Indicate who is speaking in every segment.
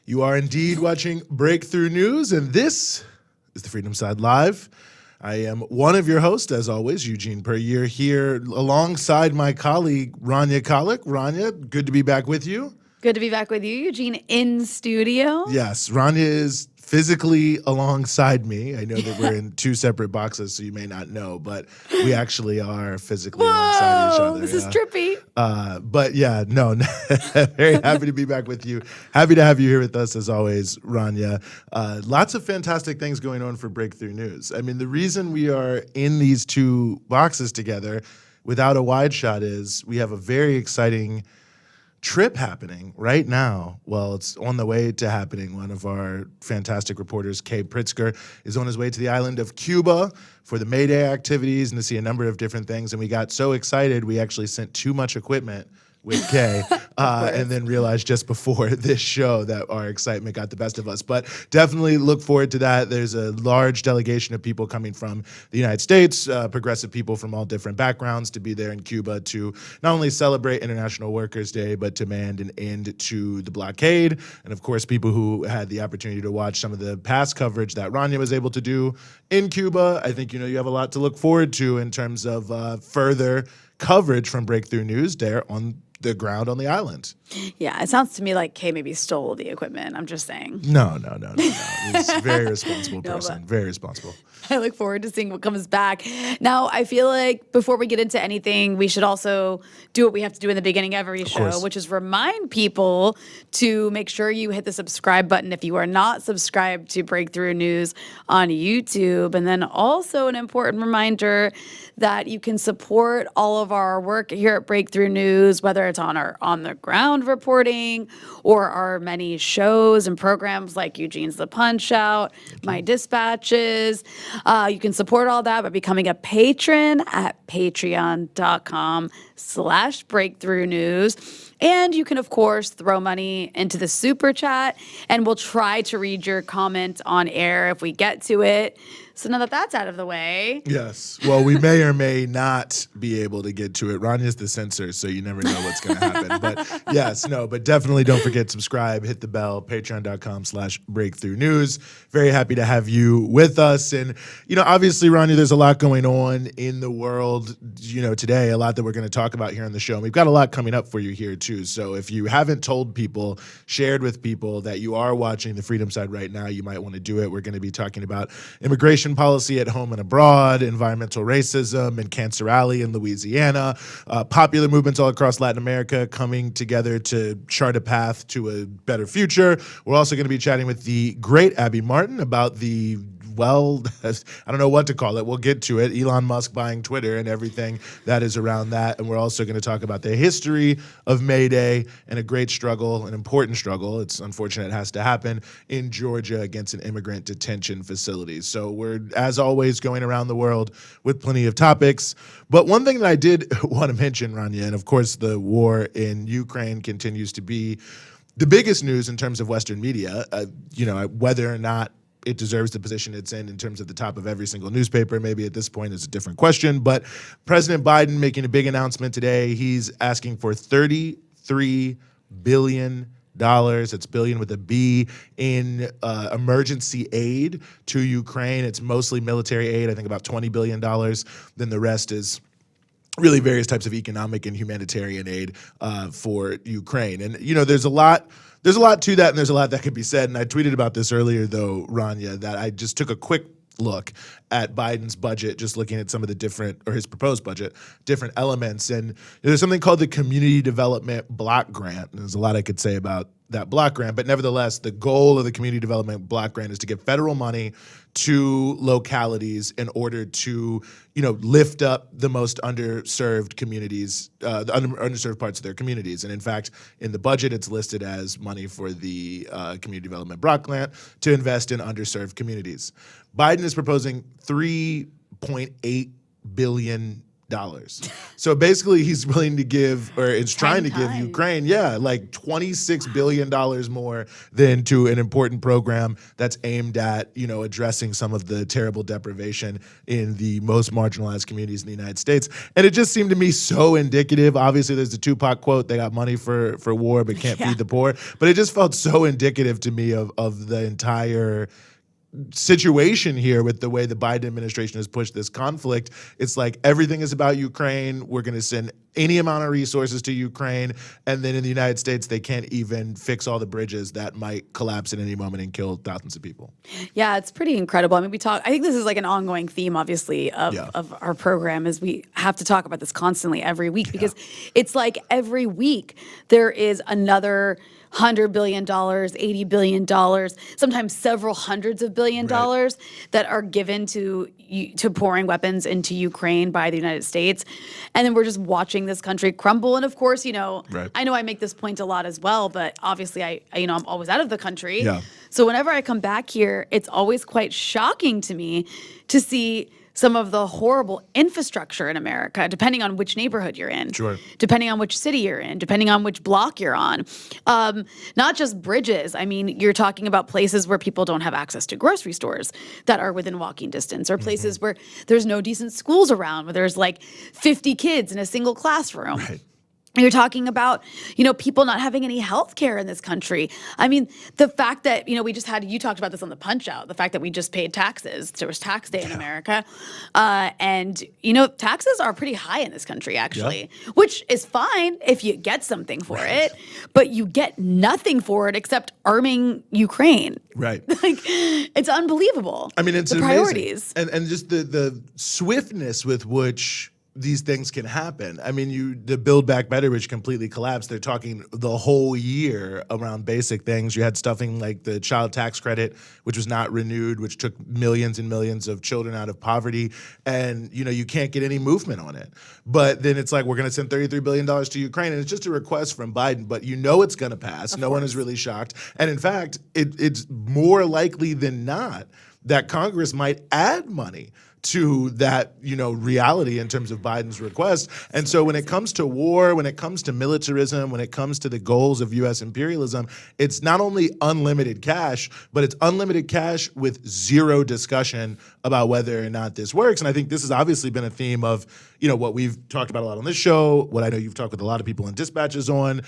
Speaker 1: You are indeed watching Breakthrough News, and this is the Freedom Side Live. I am one of your hosts, as always, Eugene Perrier, here alongside my colleague, Rania Kalik. Rania, good to be back with you.
Speaker 2: Good to be back with you, Eugene, in studio.
Speaker 1: Yes, Rania is physically alongside me. I know that we're in two separate boxes, so you may not know, but we actually are physically alongside each other.
Speaker 2: This is trippy.
Speaker 1: But yeah, no, very happy to be back with you. Happy to have you here with us, as always, Rania. Lots of fantastic things going on for Breakthrough News. I mean, the reason we are in these two boxes together without a wide shot is we have a very exciting trip happening right now. Well, it's on the way to happening. One of our fantastic reporters, Kay Pritzker, is on his way to the island of Cuba for the May Day activities and to see a number of different things. And we got so excited, we actually sent too much equipment with Kay, and then realized just before this show that our excitement got the best of us. But definitely look forward to that. There's a large delegation of people coming from the United States, progressive people from all different backgrounds to be there in Cuba to not only celebrate International Workers' Day, but demand an end to the blockade. And of course, people who had the opportunity to watch some of the past coverage that Rania was able to do in Cuba. I think, you have a lot to look forward to in terms of further coverage from Breakthrough News there on the ground on the island.
Speaker 2: Yeah, it sounds to me like Kay maybe stole the equipment. I'm just saying.
Speaker 1: No. He's a very responsible person. Very responsible.
Speaker 2: I look forward to seeing what comes back. Now, I feel like before we get into anything, we should also do what we have to do in the beginning of every show, which is remind people to make sure you hit the subscribe button if you are not subscribed to Breakthrough News on YouTube. And then also an important reminder that you can support all of our work here at Breakthrough News, whether it's on our on the ground reporting or our many shows and programs like Eugene's The Punch Out, My Dispatches. You can support all that by becoming a patron at patreon.com/Breakthrough News. And you can, of course, throw money into the super chat, and we'll try to read your comment on air if we get to it. So now that that's out of the way.
Speaker 1: Yes. Well, we may or may not be able to get to it. Rania's the censor, so you never know what's going to happen. But yes, no, but definitely don't forget, subscribe, hit the bell, patreon.com/Breakthrough News. Very happy to have you with us. And, obviously, Rania, there's a lot going on in the world, today, a lot that we're going to talk about here on the show. And we've got a lot coming up for you here, too. So if you haven't told people, shared with people that you are watching the Freedom Side right now, you might want to do it. We're going to be talking about immigration policy at home and abroad, environmental racism in Cancer Alley in Louisiana, popular movements all across Latin America coming together to chart a path to a better future. We're also going to be chatting with the great Abby Martin about the I don't know what to call it. We'll get to it. Elon Musk buying Twitter and everything that is around that. And we're also going to talk about the history of May Day and a great struggle, an important struggle. It's unfortunate it has to happen in Georgia against an immigrant detention facility. So we're, as always, going around the world with plenty of topics. But one thing that I did want to mention, Rania, and of course the war in Ukraine continues to be the biggest news in terms of Western media, whether or not it deserves the position it's in terms of the top of every single newspaper. Maybe at this point is a different question. But President Biden making a big announcement today. He's asking for $33 billion. It's billion with a B in emergency aid to Ukraine. It's mostly military aid. I think about $20 billion. Then the rest is really various types of economic and humanitarian aid for Ukraine. And, there's a lot to that, and there's a lot that could be said. And I tweeted about this earlier, though, Rania, that I just took a quick look at Biden's budget, just looking at some of the his proposed budget, different elements. And there's something called the Community Development Block Grant. And there's a lot I could say about that block grant, but nevertheless, the goal of the Community Development Block Grant is to give federal money to localities in order to, lift up the most underserved communities, the underserved parts of their communities. And in fact, in the budget, it's listed as money for the Community Development Block Grant to invest in underserved communities. Biden is proposing $3.8 billion So basically he's willing to give, or is trying to give
Speaker 2: times.
Speaker 1: Ukraine, like $26 billion more than to an important program that's aimed at, addressing some of the terrible deprivation in the most marginalized communities in the United States. And it just seemed to me so indicative. Obviously there's the Tupac quote, they got money for war but can't feed the poor. But it just felt so indicative to me of the entire situation here with the way the Biden administration has pushed this conflict. It's like everything is about Ukraine. We're going to send any amount of resources to Ukraine. And then in the United States, they can't even fix all the bridges that might collapse at any moment and kill thousands of people.
Speaker 2: Yeah, it's pretty incredible. I mean, I think this is like an ongoing theme, obviously, of our program, is we have to talk about this constantly every week, because it's like every week there is another $100 billion, $80 billion, sometimes several hundreds of billion dollars that are given to pouring weapons into Ukraine by the United States. And then we're just watching this country crumble. And of course, I know I make this point a lot as well, but obviously I'm always out of the country.
Speaker 1: Yeah.
Speaker 2: So whenever I come back here, it's always quite shocking to me to see some of the horrible infrastructure in America, depending on which neighborhood you're in, depending on which city you're in, depending on which block you're on. Not just bridges. I mean, you're talking about places where people don't have access to grocery stores that are within walking distance, or places where there's no decent schools around, where there's like 50 kids in a single classroom. You're talking about, people not having any health care in this country. I mean, the fact that, you talked about this on the Punch Out, the fact that we just paid taxes. There was tax day in America. And taxes are pretty high in this country, actually, which is fine if you get something for it, but you get nothing for it except arming Ukraine. It's unbelievable.
Speaker 1: I mean, it's
Speaker 2: the priorities.
Speaker 1: And just the swiftness with which these things can happen. I mean, the Build Back Better, which completely collapsed, they're talking the whole year around basic things. You had stuffing like the child tax credit, which was not renewed, which took millions and millions of children out of poverty. And, you can't get any movement on it. But then it's like, we're going to send $33 billion to Ukraine. And it's just a request from Biden, but it's going to pass. No one is really shocked. And in fact, it's more likely than not that Congress might add money to that, reality in terms of Biden's request. And so when it comes to war, when it comes to militarism, when it comes to the goals of U.S. imperialism, it's not only unlimited cash, but it's unlimited cash with zero discussion about whether or not this works. And I think this has obviously been a theme of, what we've talked about a lot on this show, what I know you've talked with a lot of people in dispatches on,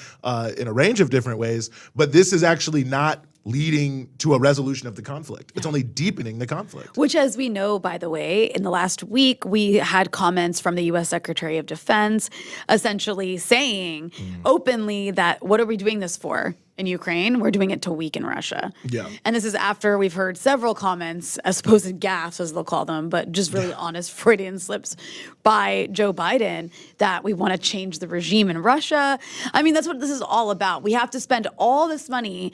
Speaker 1: in a range of different ways. But this is actually not leading to a resolution of the conflict. It's only deepening the conflict.
Speaker 2: Which, as we know, by the way, in the last week, we had comments from the U.S. Secretary of Defense essentially saying openly that, what are we doing this for? In Ukraine, we're doing it to weaken Russia. And this is after we've heard several comments, supposed gaffes as they'll call them, but just really honest Freudian slips by Joe Biden that we want to change the regime in Russia. I mean, that's what this is all about. We have to spend all this money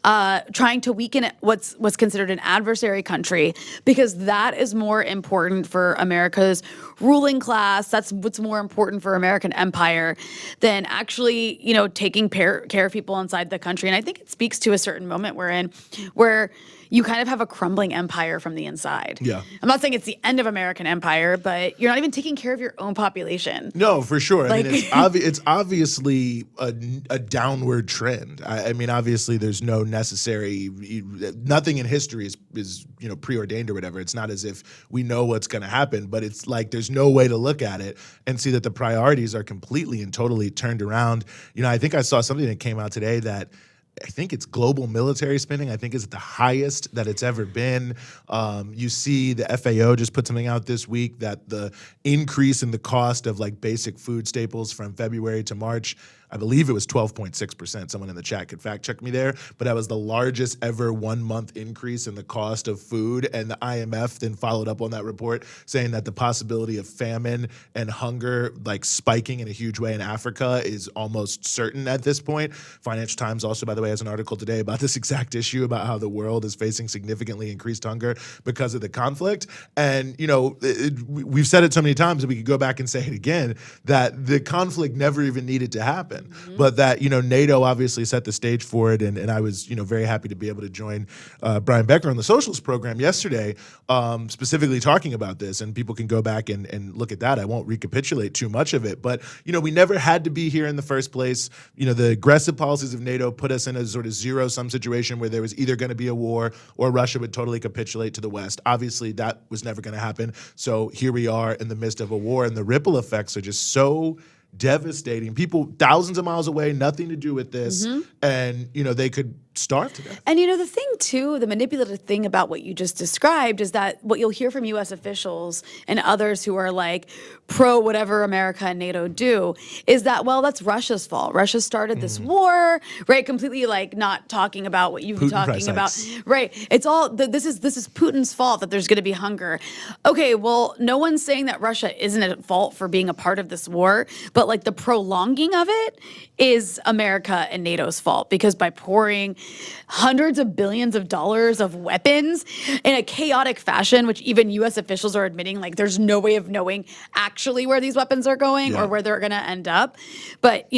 Speaker 2: trying to weaken what's considered an adversary country, because that is more important for America's ruling class. That's what's more important for American empire than actually, taking care of people inside the country. And I think it speaks to a certain moment we're in where you kind of have a crumbling empire from the inside. I'm not saying it's the end of American empire, but you're not even taking care of your own population.
Speaker 1: No, for sure. I mean, it's obviously a downward trend. I mean, obviously there's no nothing in history is preordained or whatever. It's not as if we know what's going to happen, but it's like there's no way to look at it and see that the priorities are completely and totally turned around. I think I saw something that came out today that I think it's global military spending. I think is the highest that it's ever been. You see the FAO just put something out this week that the increase in the cost of like basic food staples from February to March, I believe it was 12.6%. Someone in the chat could fact check me there, but that was the largest ever 1 month increase in the cost of food. And the IMF then followed up on that report saying that the possibility of famine and hunger like spiking in a huge way in Africa is almost certain at this point. Financial Times also, by the way, has an article today about this exact issue about how the world is facing significantly increased hunger because of the conflict. And, we've said it so many times, and we could go back and say it again, that the conflict never even needed to happen. happen. But that, NATO obviously set the stage for it. And I was, very happy to be able to join Brian Becker on the Socialist program yesterday, specifically talking about this. And people can go back and look at that. I won't recapitulate too much of it. But, we never had to be here in the first place. The aggressive policies of NATO put us in a sort of zero-sum situation where there was either going to be a war or Russia would totally capitulate to the West. Obviously, that was never going to happen. So here we are in the midst of a war, and the ripple effects are just so devastating. People thousands of miles away, nothing to do with this, and they could starve to death.
Speaker 2: And the thing too, the manipulative thing about what you just described is that what you'll hear from U.S. officials and others who are like pro whatever America and NATO do is that, well, that's Russia's fault. Russia started this war, right? Completely like not talking about what you've been talking about, right? It's all this is Putin's fault that there's going to be hunger. Okay, well, no one's saying that Russia isn't at fault for being a part of this war, but like the prolonging of it is America and NATO's fault, because by pouring hundreds of billions of dollars of weapons in a chaotic fashion, which even U.S. officials are admitting, like there's no way of knowing actually where these weapons are going or where they're going to end up. But,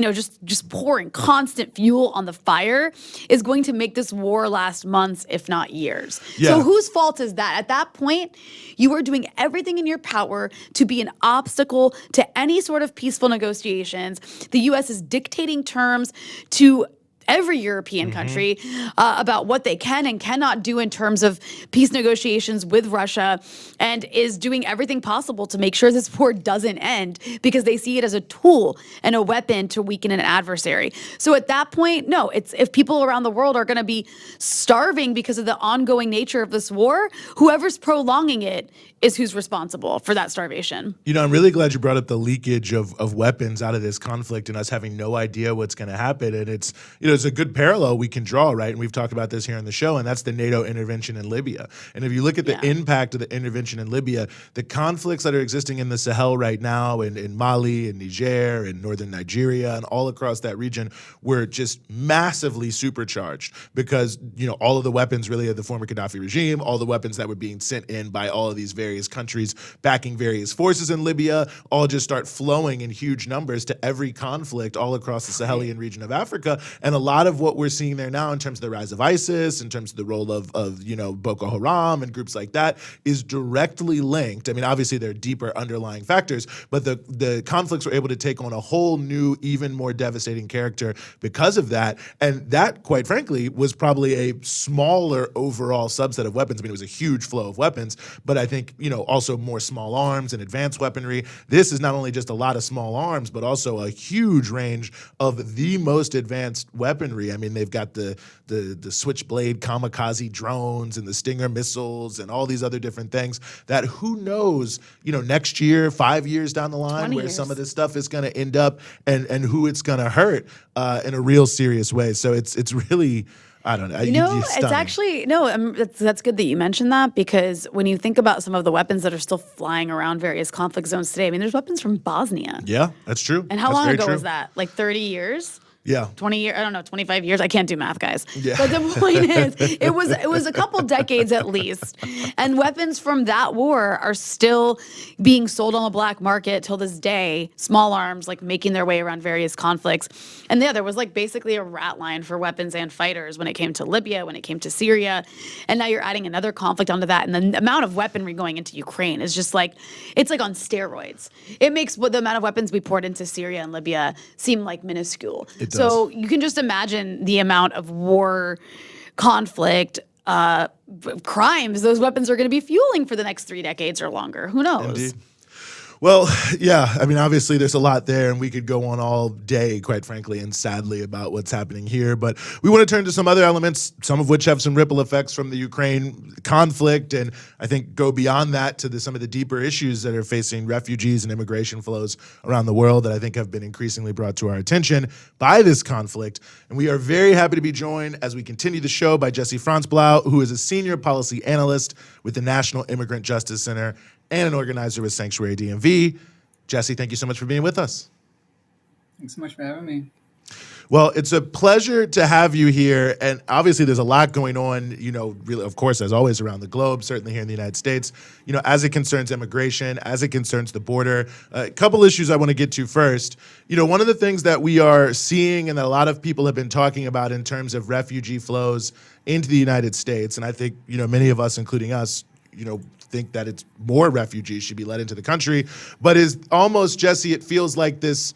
Speaker 2: just pouring constant fuel on the fire is going to make this war last months, if not years. Yeah. So whose fault is that? At that point, you are doing everything in your power to be an obstacle to any sort of peaceful negotiations. The U.S. is dictating terms to every European country about what they can and cannot do in terms of peace negotiations with Russia, and is doing everything possible to make sure this war doesn't end, because they see it as a tool and a weapon to weaken an adversary. So at that point, no, it's if people around the world are going to be starving because of the ongoing nature of this war, whoever's prolonging it is who's responsible for that starvation.
Speaker 1: I'm really glad you brought up the leakage of weapons out of this conflict and us having no idea what's going to happen. And it's, it's a good parallel we can draw, right? And we've talked about this here on the show, and that's the NATO intervention in Libya. And if you look at the impact of the intervention in Libya, the conflicts that are existing in the Sahel right now, and in Mali and Niger and northern Nigeria and all across that region, were just massively supercharged because, all of the weapons really of the former Gaddafi regime, all the weapons that were being sent in by all of these various countries backing various forces in Libya, all just start flowing in huge numbers to every conflict all across the Sahelian region of Africa. And a lot of what we're seeing there now in terms of the rise of ISIS, in terms of the role of Boko Haram and groups like that, is directly linked. I mean, obviously there are deeper underlying factors, but the conflicts were able to take on a whole new, even more devastating character because of that. And that, quite frankly, was probably a smaller overall subset of weapons. I mean, it was a huge flow of weapons, but I think, also more small arms and advanced weaponry. This is not only just a lot of small arms, but also a huge range of the most advanced weaponry. I mean, they've got the Switchblade kamikaze drones and the Stinger missiles and all these other different things that who knows, next year, 5 years down the line, where some of this stuff is going to end up and who it's going to hurt in a real serious way. So it's really, I don't know.
Speaker 2: It's actually, that's good that you mentioned that, because when you think about some of the weapons that are still flying around various conflict zones today, I mean, there's weapons from Bosnia.
Speaker 1: Yeah, that's true.
Speaker 2: And how long ago was that? Like 30 years?
Speaker 1: Yeah.
Speaker 2: 20 years, I don't know, 25 years. I can't do math, guys.
Speaker 1: Yeah.
Speaker 2: But the point is, it was a couple decades at least. And weapons from that war are still being sold on the black market till this day, small arms, like making their way around various conflicts. And there was like basically a rat line for weapons and fighters when it came to Libya, when it came to Syria. And now you're adding another conflict onto that. And the amount of weaponry going into Ukraine is just like, it's like on steroids. It makes the amount of weapons we poured into Syria and Libya seem like minuscule. So you can just imagine the amount of war, conflict, crimes those weapons are going to be fueling for the next 3 decades or longer. Who knows?
Speaker 1: Indeed. Well, yeah, I mean, obviously there's a lot there, and we could go on all day, quite frankly, and sadly about what's happening here. But we want to turn to some other elements, some of which have some ripple effects from the Ukraine conflict, and I think go beyond that to some of the deeper issues that are facing refugees and immigration flows around the world that I think have been increasingly brought to our attention by this conflict. And we are very happy to be joined as we continue the show by Jesse Franzblau, who is a senior policy analyst with the National Immigrant Justice Center and an organizer with Sanctuary DMV. Jesse, thank you so much for being with us.
Speaker 3: Thanks so much for having me.
Speaker 1: Well, it's a pleasure to have you here. And obviously, there's a lot going on, really, of course, as always, around the globe, certainly here in the United States, as it concerns immigration, as it concerns the border. A couple issues I want to get to first. One of the things that we are seeing and that a lot of people have been talking about in terms of refugee flows into the United States, and I think, many of us, including us, think that it's more refugees should be let into the country, but is almost, Jesse, it feels like this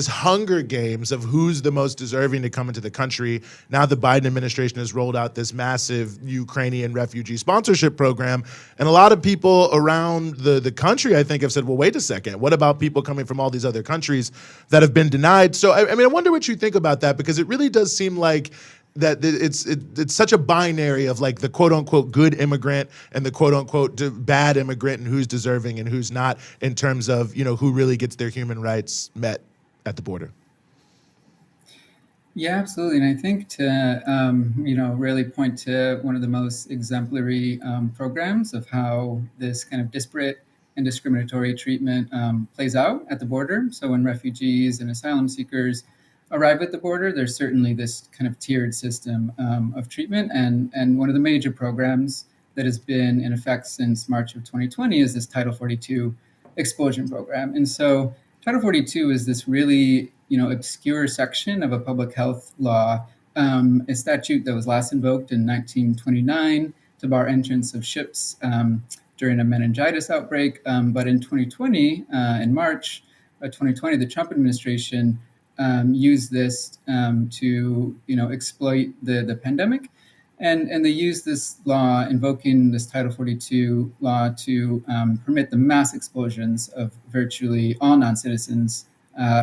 Speaker 1: Hunger Games of who's the most deserving to come into the country. Now the Biden administration has rolled out this massive Ukrainian refugee sponsorship program. And a lot of people around the country, I think, have said, well, wait a second, what about people coming from all these other countries that have been denied? So, I wonder what you think about that, because it really does seem like that it's such a binary of like the quote unquote good immigrant and the quote unquote bad immigrant and who's deserving and who's not in terms of, who really gets their human rights met at the border.
Speaker 3: Yeah, absolutely. And I think to, really point to one of the most exemplary programs of how this kind of disparate and discriminatory treatment plays out at the border. So when refugees and asylum seekers arrive at the border, there's certainly this kind of tiered system of treatment. And one of the major programs that has been in effect since March of 2020 is this Title 42 expulsion program. And so Title 42 is this really, obscure section of a public health law, a statute that was last invoked in 1929 to bar entrance of ships during a meningitis outbreak. But in 2020, in March of 2020, the Trump administration used this to, exploit the pandemic. And they used this law, invoking this Title 42 law, to permit the mass expulsions of virtually all non-citizens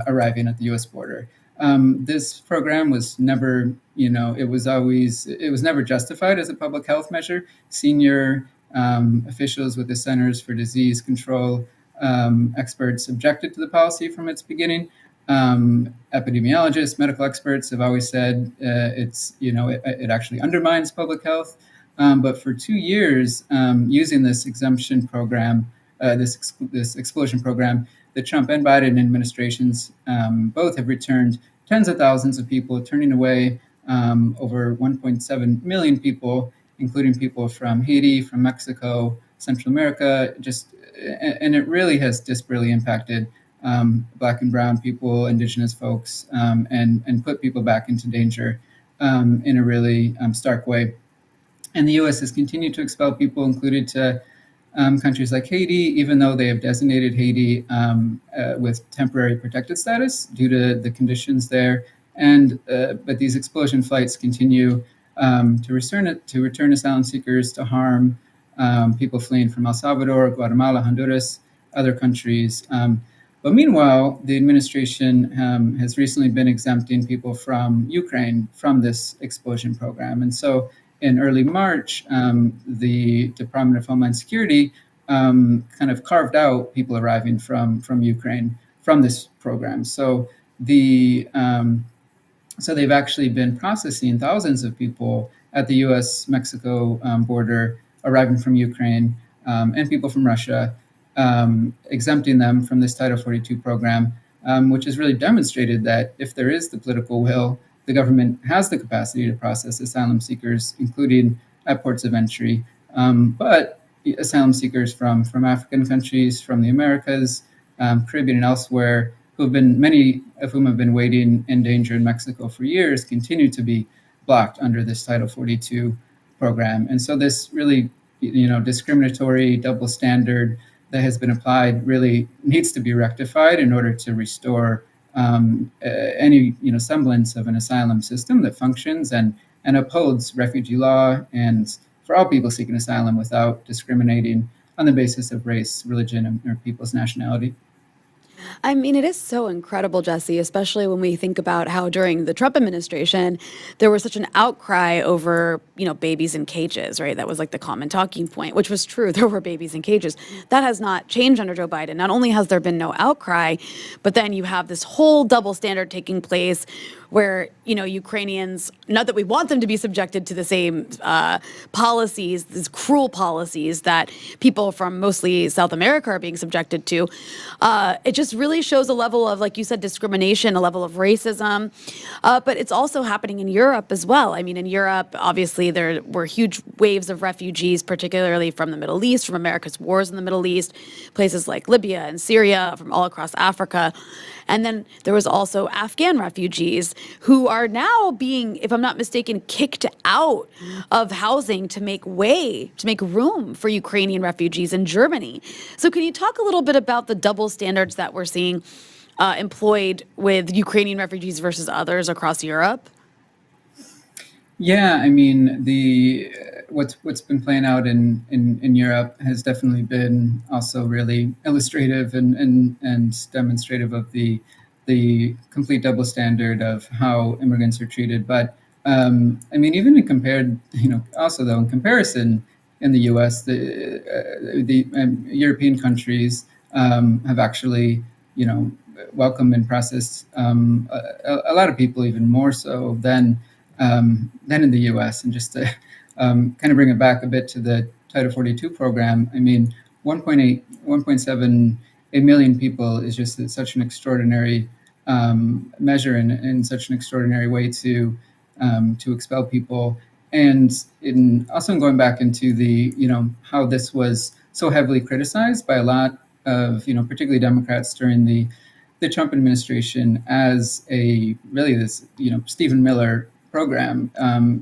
Speaker 3: arriving at the U.S. border. This program was never, it was never justified as a public health measure. Senior officials with the Centers for Disease Control, experts objected to the policy from its beginning. Epidemiologists, medical experts have always said it actually undermines public health. But for 2 years, using this exemption program, this expulsion program, the Trump and Biden administrations both have returned tens of thousands of people, turning away over 1.7 million people, including people from Haiti, from Mexico, Central America, and it really has disparately impacted Black and brown people, indigenous folks, and put people back into danger in a really stark way. And the U.S. has continued to expel people, included to countries like Haiti, even though they have designated Haiti with temporary protected status due to the conditions there. But these expulsion flights continue to return asylum seekers, to harm people fleeing from El Salvador, Guatemala, Honduras, other countries. But meanwhile, the administration has recently been exempting people from Ukraine from this expulsion program. And so in early March, the Department of Homeland Security kind of carved out people arriving from Ukraine from this program. So they've actually been processing thousands of people at the U.S. Mexico border arriving from Ukraine and people from Russia, exempting them from this Title 42 program, which has really demonstrated that if there is the political will, the government has the capacity to process asylum seekers, including at ports of entry. But asylum seekers from African countries, from the Americas, Caribbean and elsewhere, many of whom have been waiting in danger in Mexico for years, continue to be blocked under this Title 42 program. And so this really, discriminatory double standard that has been applied really needs to be rectified in order to restore any semblance of an asylum system that functions and upholds refugee law and for all people seeking asylum without discriminating on the basis of race, religion, or people's nationality.
Speaker 2: I mean, it is so incredible, Jesse, especially when we think about how during the Trump administration, there was such an outcry over, babies in cages, right? That was like the common talking point, which was true. There were babies in cages. That has not changed under Joe Biden. Not only has there been no outcry, but then you have this whole double standard taking place where, Ukrainians, not that we want them to be subjected to the same policies, these cruel policies that people from mostly South America are being subjected to. It just really shows a level of, like you said, discrimination, a level of racism. But it's also happening in Europe as well. I mean, in Europe, obviously, there were huge waves of refugees, particularly from the Middle East, from America's wars in the Middle East, places like Libya and Syria, from all across Africa. And then there was also Afghan refugees who are now being, if I'm not mistaken, kicked out of housing to make room for Ukrainian refugees in Germany. So can you talk a little bit about the double standards that we're seeing employed with Ukrainian refugees versus others across Europe?
Speaker 3: Yeah, I mean, what's been playing out in Europe has definitely been also really illustrative and demonstrative of the complete double standard of how immigrants are treated. But I mean, even in comparison in the U.S., the European countries have actually, welcomed and processed a lot of people, even more so than in the U.S. And just to kind of bring it back a bit to the Title 42 program, I mean, 1.7 million people is just such an extraordinary measure and such an extraordinary way to expel people. And also going back into the, how this was so heavily criticized by a lot of, particularly Democrats during the Trump administration as this Stephen Miller program.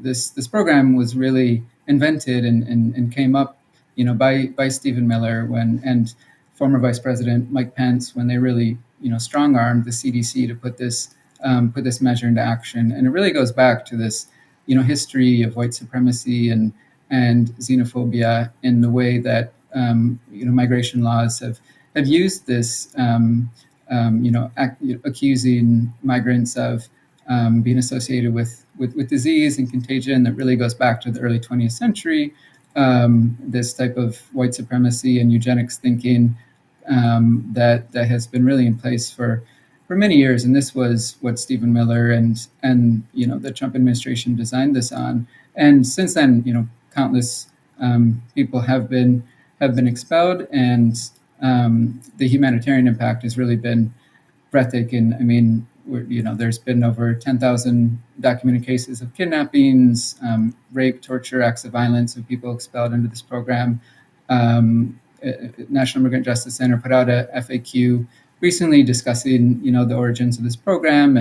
Speaker 3: This program was really invented and came up, by Stephen Miller and former Vice President Mike Pence when they really, strong-armed the CDC to put this measure into action. And it really goes back to this, history of white supremacy and xenophobia in the way that migration laws have used this, accusing migrants of being associated with disease and contagion that really goes back to the early 20th century. This type of white supremacy and eugenics thinking that has been really in place for many years, and this was what Stephen Miller and the Trump administration designed this on. And since then, countless people have been expelled, and the humanitarian impact has really been breathtaking. I mean, there's been over 10,000 documented cases of kidnappings, rape, torture, acts of violence of people expelled under this program. National Immigrant Justice Center put out a FAQ recently discussing, the origins of this program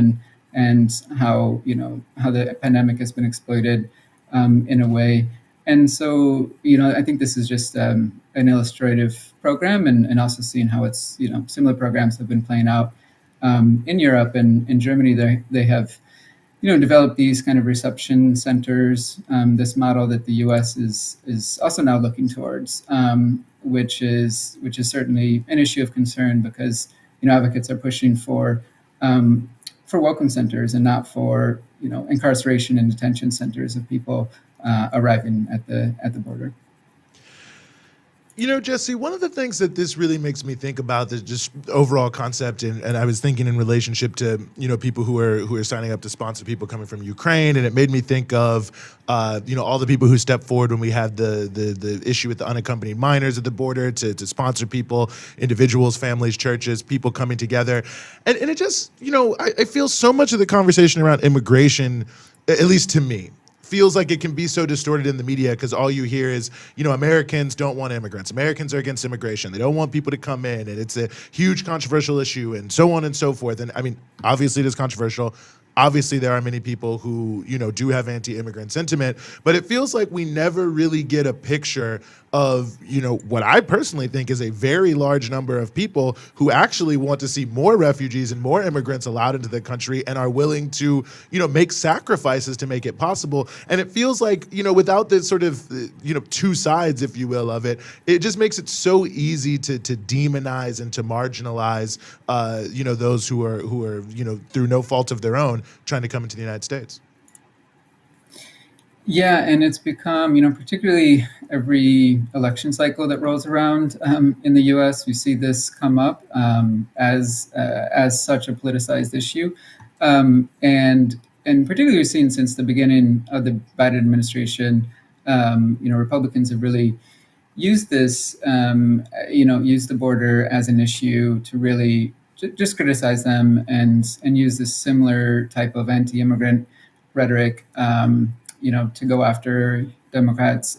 Speaker 3: and how the pandemic has been exploited in a way. And so, I think this is just an illustrative program, and also seeing how it's, similar programs have been playing out in Europe. And in Germany, they have, developed these kind of reception centers, this model that the U.S. is also now looking towards, which is certainly an issue of concern because, advocates are pushing for welcome centers and not for, incarceration and detention centers of people arriving at the border.
Speaker 1: Jesse, one of the things that this really makes me think about the just overall concept, and I was thinking in relationship to, people who are signing up to sponsor people coming from Ukraine, and it made me think of, all the people who stepped forward when we had the issue with the unaccompanied minors at the border to sponsor people, individuals, families, churches, people coming together. And it just, I feel so much of the conversation around immigration, at least to me, feels like it can be so distorted in the media because all you hear is, Americans don't want immigrants. Americans are against immigration. They don't want people to come in, and it's a huge controversial issue, and so on and so forth. And I mean, obviously it is controversial. Obviously, there are many people who, do have anti-immigrant sentiment, but it feels like we never really get a picture of, what I personally think is a very large number of people who actually want to see more refugees and more immigrants allowed into the country and are willing to, make sacrifices to make it possible. And it feels like, without this sort of, two sides, if you will, of it, it just makes it so easy to demonize and to marginalize, those who are, through no fault of their own, trying to come into the United States.
Speaker 3: Yeah, and it's become, particularly every election cycle that rolls around in the U.S., we see this come up as such a politicized issue. And particularly we've seen since the beginning of the Biden administration, Republicans have really used this, use the border as an issue to really just criticize them and use this similar type of anti-immigrant rhetoric, to go after Democrats.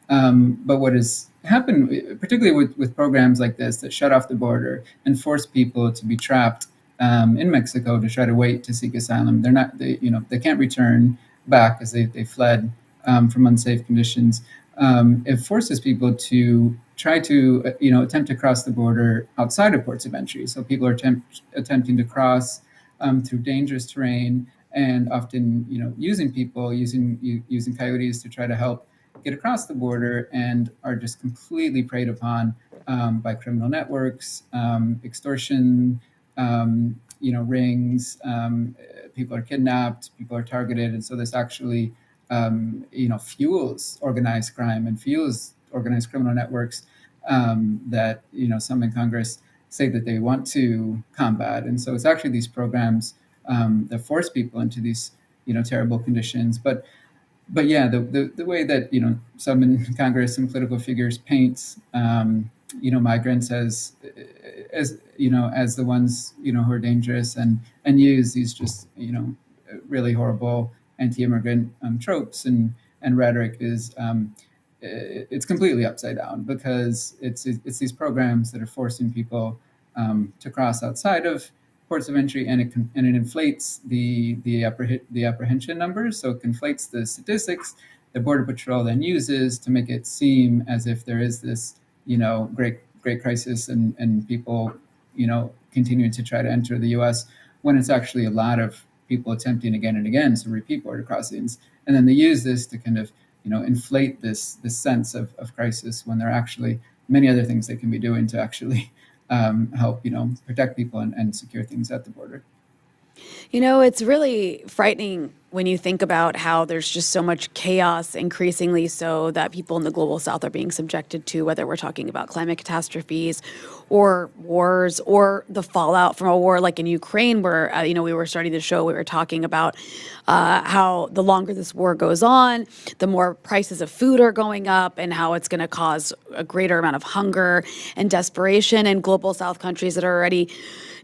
Speaker 3: But what has happened, particularly with programs like this that shut off the border and force people to be trapped in Mexico to try to wait to seek asylum, they can't return back as they fled from unsafe conditions. It forces people to try to, attempt to cross the border outside of ports of entry. So people are attempting to cross through dangerous terrain, and often, using coyotes to try to help get across the border, and are just completely preyed upon by criminal networks, extortion, rings. People are kidnapped, people are targeted, and so this actually fuels organized crime and fuels organized criminal networks that some in Congress say that they want to combat. And so it's actually these programs that force people into these terrible conditions. But yeah, the way that some in Congress and political figures paints migrants as the ones who are dangerous, and use these just really horrible anti-immigrant tropes and rhetoric is it's completely upside down, because it's these programs that are forcing people to cross outside of ports of entry, and it inflates the apprehension numbers. So it conflates the statistics the Border Patrol then uses to make it seem as if there is this great crisis and people continuing to try to enter the U.S., when it's actually a lot of people attempting again and again to repeat border crossings. And then they use this to kind of inflate this sense of crisis, when there are actually many other things they can be doing to actually help protect people and secure things at the border.
Speaker 2: It's really frightening when you think about how there's just so much chaos, increasingly so, that people in the global south are being subjected to, whether we're talking about climate catastrophes or wars or the fallout from a war like in Ukraine, where, we were starting the show, we were talking about how the longer this war goes on, the more prices of food are going up, and how it's going to cause a greater amount of hunger and desperation in global south countries that are already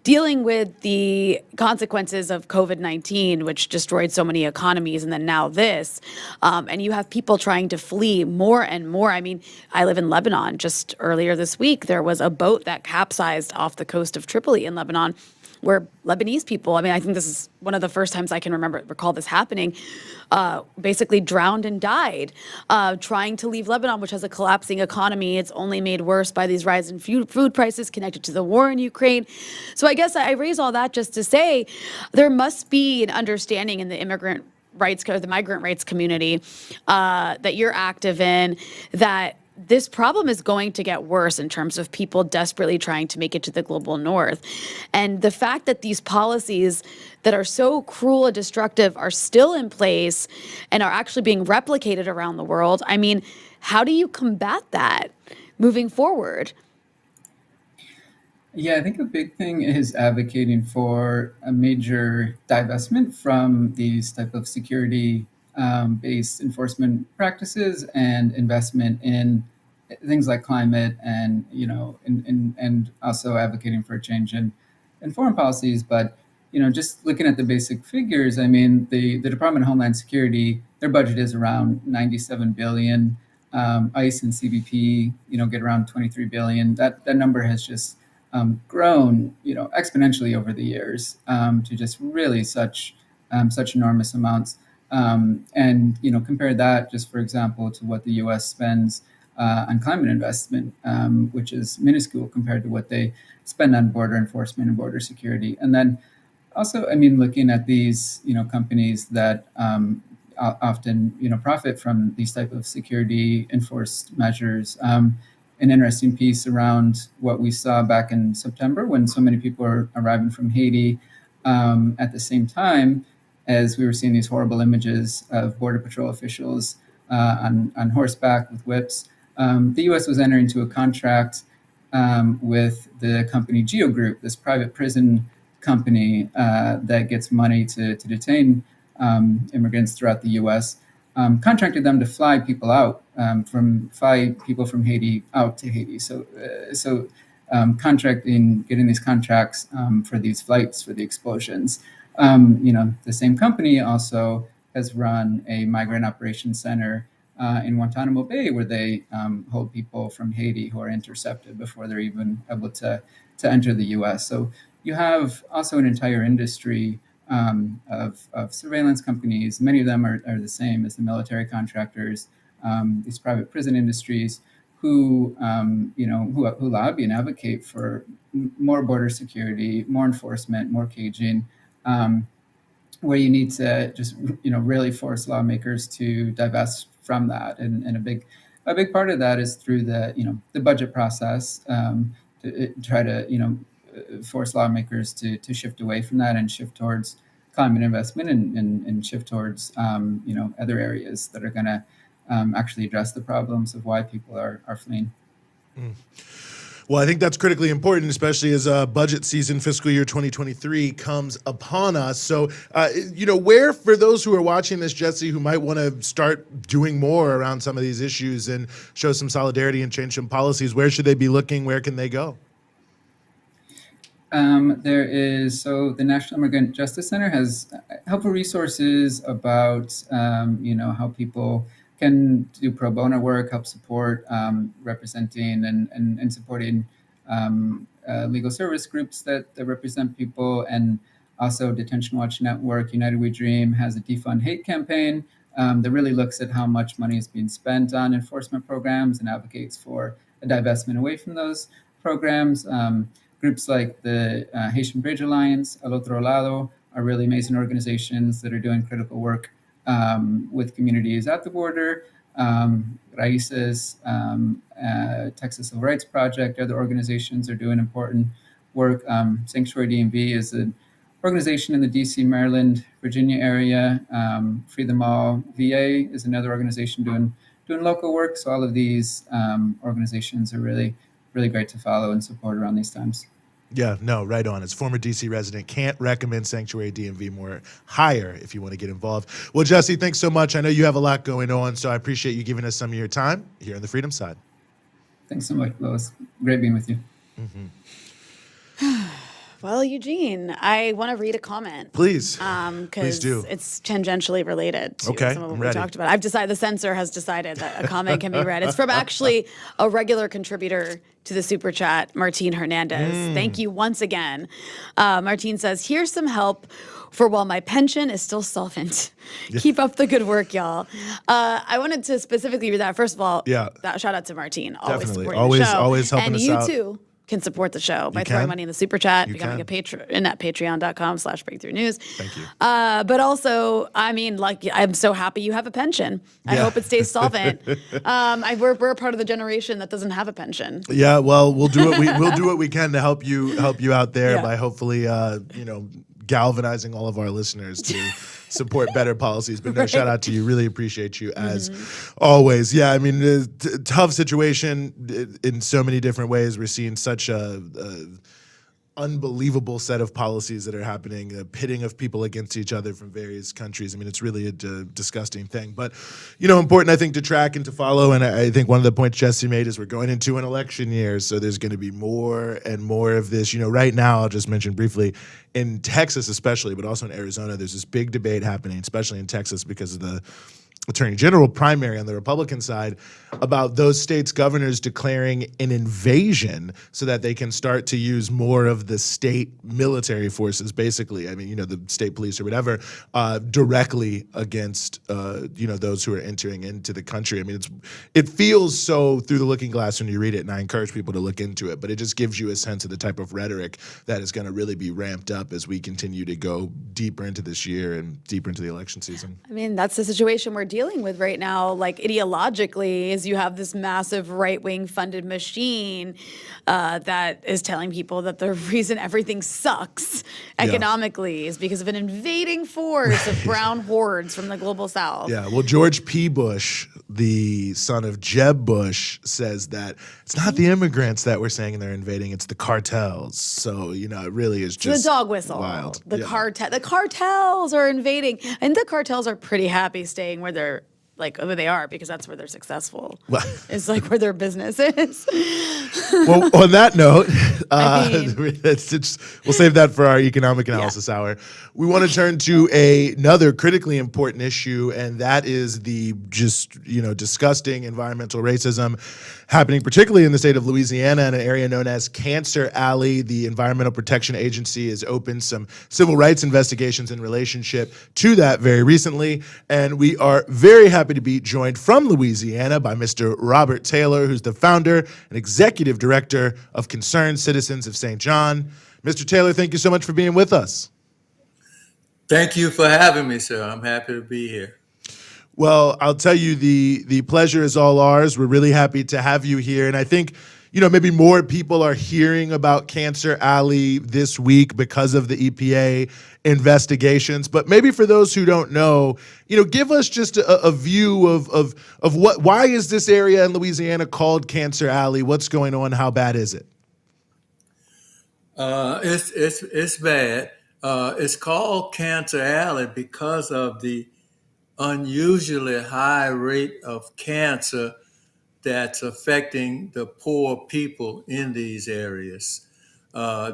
Speaker 2: dealing with the consequences of COVID-19, which destroyed so many economies, and then now this. And you have people trying to flee more and more. I mean, I live in Lebanon. Just earlier this week, there was a boat that capsized off the coast of Tripoli in Lebanon, where Lebanese people, I think this is one of the first times I can recall this happening, basically drowned and died trying to leave Lebanon, which has a collapsing economy. It's only made worse by these rising food prices connected to the war in Ukraine. So I guess I raise all that just to say there must be an understanding in the immigrant rights, or the migrant rights community that you're active in, that this problem is going to get worse in terms of people desperately trying to make it to the global north. And the fact that these policies that are so cruel and destructive are still in place and are actually being replicated around the world, how do you combat that moving forward?
Speaker 3: Yeah, I think a big thing is advocating for a major divestment from these type of security based enforcement practices, and investment in things like climate, and and also advocating for a change in foreign policies. But just looking at the basic figures, the Department of Homeland Security, their budget is around $97 billion. ICE and CBP, get around $23 billion. That number has just grown, exponentially over the years to just really such enormous amounts. And compare that, just for example, to what the U.S. spends on climate investment, which is minuscule compared to what they spend on border enforcement and border security. And then also, looking at these companies that often profit from these type of security enforced measures. An interesting piece around what we saw back in September, when so many people were arriving from Haiti at the same time as we were seeing these horrible images of Border Patrol officials on horseback with whips. The U.S. was entering into a contract with the company Geo Group, this private prison company that gets money to detain immigrants throughout the U.S. Contracted them to fly people out fly people from Haiti out to Haiti. So getting these contracts for these flights for the explosions. The same company also has run a migrant operations center in Guantanamo Bay, where they hold people from Haiti who are intercepted before they're even able to enter the U.S. So you have also an entire industry of surveillance companies. Many of them are the same as the military contractors, these private prison industries who lobby and advocate for more border security, more enforcement, more caging, where you need to just really force lawmakers to divest from that. And a big part of that is through the budget process, to try to force lawmakers to shift away from that and shift towards climate investment and shift towards other areas that are going to actually address the problems of why people are fleeing.
Speaker 1: Well, I think that's critically important, especially as budget season, fiscal year 2023 comes upon us. So, where, for those who are watching this, Jesse, who might want to start doing more around some of these issues and show some solidarity and change some policies, where should they be looking? Where can they go?
Speaker 3: The National Immigrant Justice Center has helpful resources about, how people can do pro bono work, help support representing and supporting legal service groups that represent people, and also Detention Watch Network, United We Dream has a Defund Hate campaign that really looks at how much money is being spent on enforcement programs and advocates for a divestment away from those programs. Groups like the Haitian Bridge Alliance, Al Otro Lado, are really amazing organizations that are doing critical work with communities at the border. Richest, Texas Civil Rights Project, other organizations are doing important work. Sanctuary DMV is an organization in the DC, Maryland, Virginia area. Free Them All VA is another organization doing local work. So all of these organizations are really great to follow and support around these times.
Speaker 1: Yeah, no, right on. As former DC resident, can't recommend Sanctuary DMV more higher if you want to get involved. Well, Jesse, thanks so much. I know you have a lot going on, so I appreciate you giving us some of your time here on the Freedom Side.
Speaker 3: Thanks so much, Lois. Great being with you.
Speaker 2: Well, Eugene, I want to read a comment.
Speaker 1: Please.
Speaker 2: Because it's tangentially related to some of what we talked about. The censor has decided that a comment can be read. It's from actually a regular contributor to the Super Chat, Martine Hernandez. Thank you once again. Martine says, here's some help for while my pension is still solvent. Keep up the good work, y'all. I wanted to specifically read that. First of all, shout out to Martine. Always supporting the show. Always helping us out. And you too can support the show by throwing money in the Super Chat, becoming a patron at patreon.com/breakthrough news.
Speaker 1: Thank you.
Speaker 2: But also, I'm so happy you have a pension. I hope it stays solvent. We're a part of the generation that doesn't have a pension.
Speaker 1: Yeah, well, we'll do what we can to help you out there by hopefully galvanizing all of our listeners to support better policies. But no, shout out to you. Really appreciate you as always. Yeah, I mean, tough situation in so many different ways. We're seeing such a unbelievable set of policies that are happening, pitting of people against each other from various countries. I mean, it's really a disgusting thing. But, important, I think, to track and to follow. And I think one of the points Jesse made is we're going into an election year, so there's going to be more and more of this. Right now, I'll just mention briefly, in Texas especially, but also in Arizona, there's this big debate happening, especially in Texas because of the Attorney General primary on the Republican side, about those states' governors declaring an invasion so that they can start to use more of the state military forces, basically, I mean, the state police or whatever, directly against, those who are entering into the country. I mean, it feels so through the looking glass when you read it, and I encourage people to look into it, but it just gives you a sense of the type of rhetoric that is going to really be ramped up as we continue to go deeper into this year and deeper into the election season.
Speaker 2: I mean, that's the situation we're dealing with right now, ideologically, is you have this massive right-wing funded machine that is telling people that the reason everything sucks economically is because of an invading force of brown hordes from the global south.
Speaker 1: Yeah, well, George P. Bush, the son of Jeb Bush, says that it's not the immigrants that we're saying they're invading, it's the cartels. So, it really is just
Speaker 2: the dog whistle.
Speaker 1: Wild.
Speaker 2: The cartels are invading. And the cartels are pretty happy staying where they're where they are, because that's where they're successful. Well, it's where their business is.
Speaker 1: Well, on that note, we'll save that for our economic analysis hour. We want to turn to another critically important issue, and that is the disgusting environmental racism happening particularly in the state of Louisiana in an area known as Cancer Alley. The Environmental Protection Agency has opened some civil rights investigations in relationship to that very recently, and we are very happy to be joined from Louisiana by Mr. Robert Taylor, who's the founder and executive director of Concerned Citizens of St. John. Mr. Taylor, thank you so much for being with us.
Speaker 4: Thank you for having me, sir. I'm happy to be here.
Speaker 1: Well, I'll tell you, the pleasure is all ours. We're really happy to have you here. And I think, maybe more people are hearing about Cancer Alley this week because of the EPA investigations. But maybe for those who don't know, give us just a view of why is this area in Louisiana called Cancer Alley? What's going on? How bad is it?
Speaker 4: It's bad. It's called Cancer Alley because of the unusually high rate of cancer that's affecting the poor people in these areas.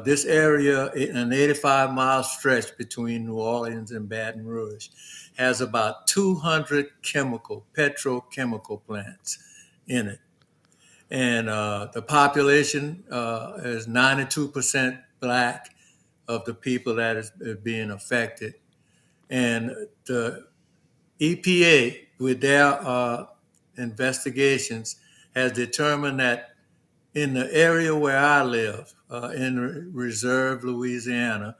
Speaker 4: This area, an 85-mile stretch between New Orleans and Baton Rouge, has about 200 petrochemical plants in it. And the population is 92% Black of the people that is being affected. And the EPA, with their investigations, has determined that in the area where I live, in Reserve, Louisiana,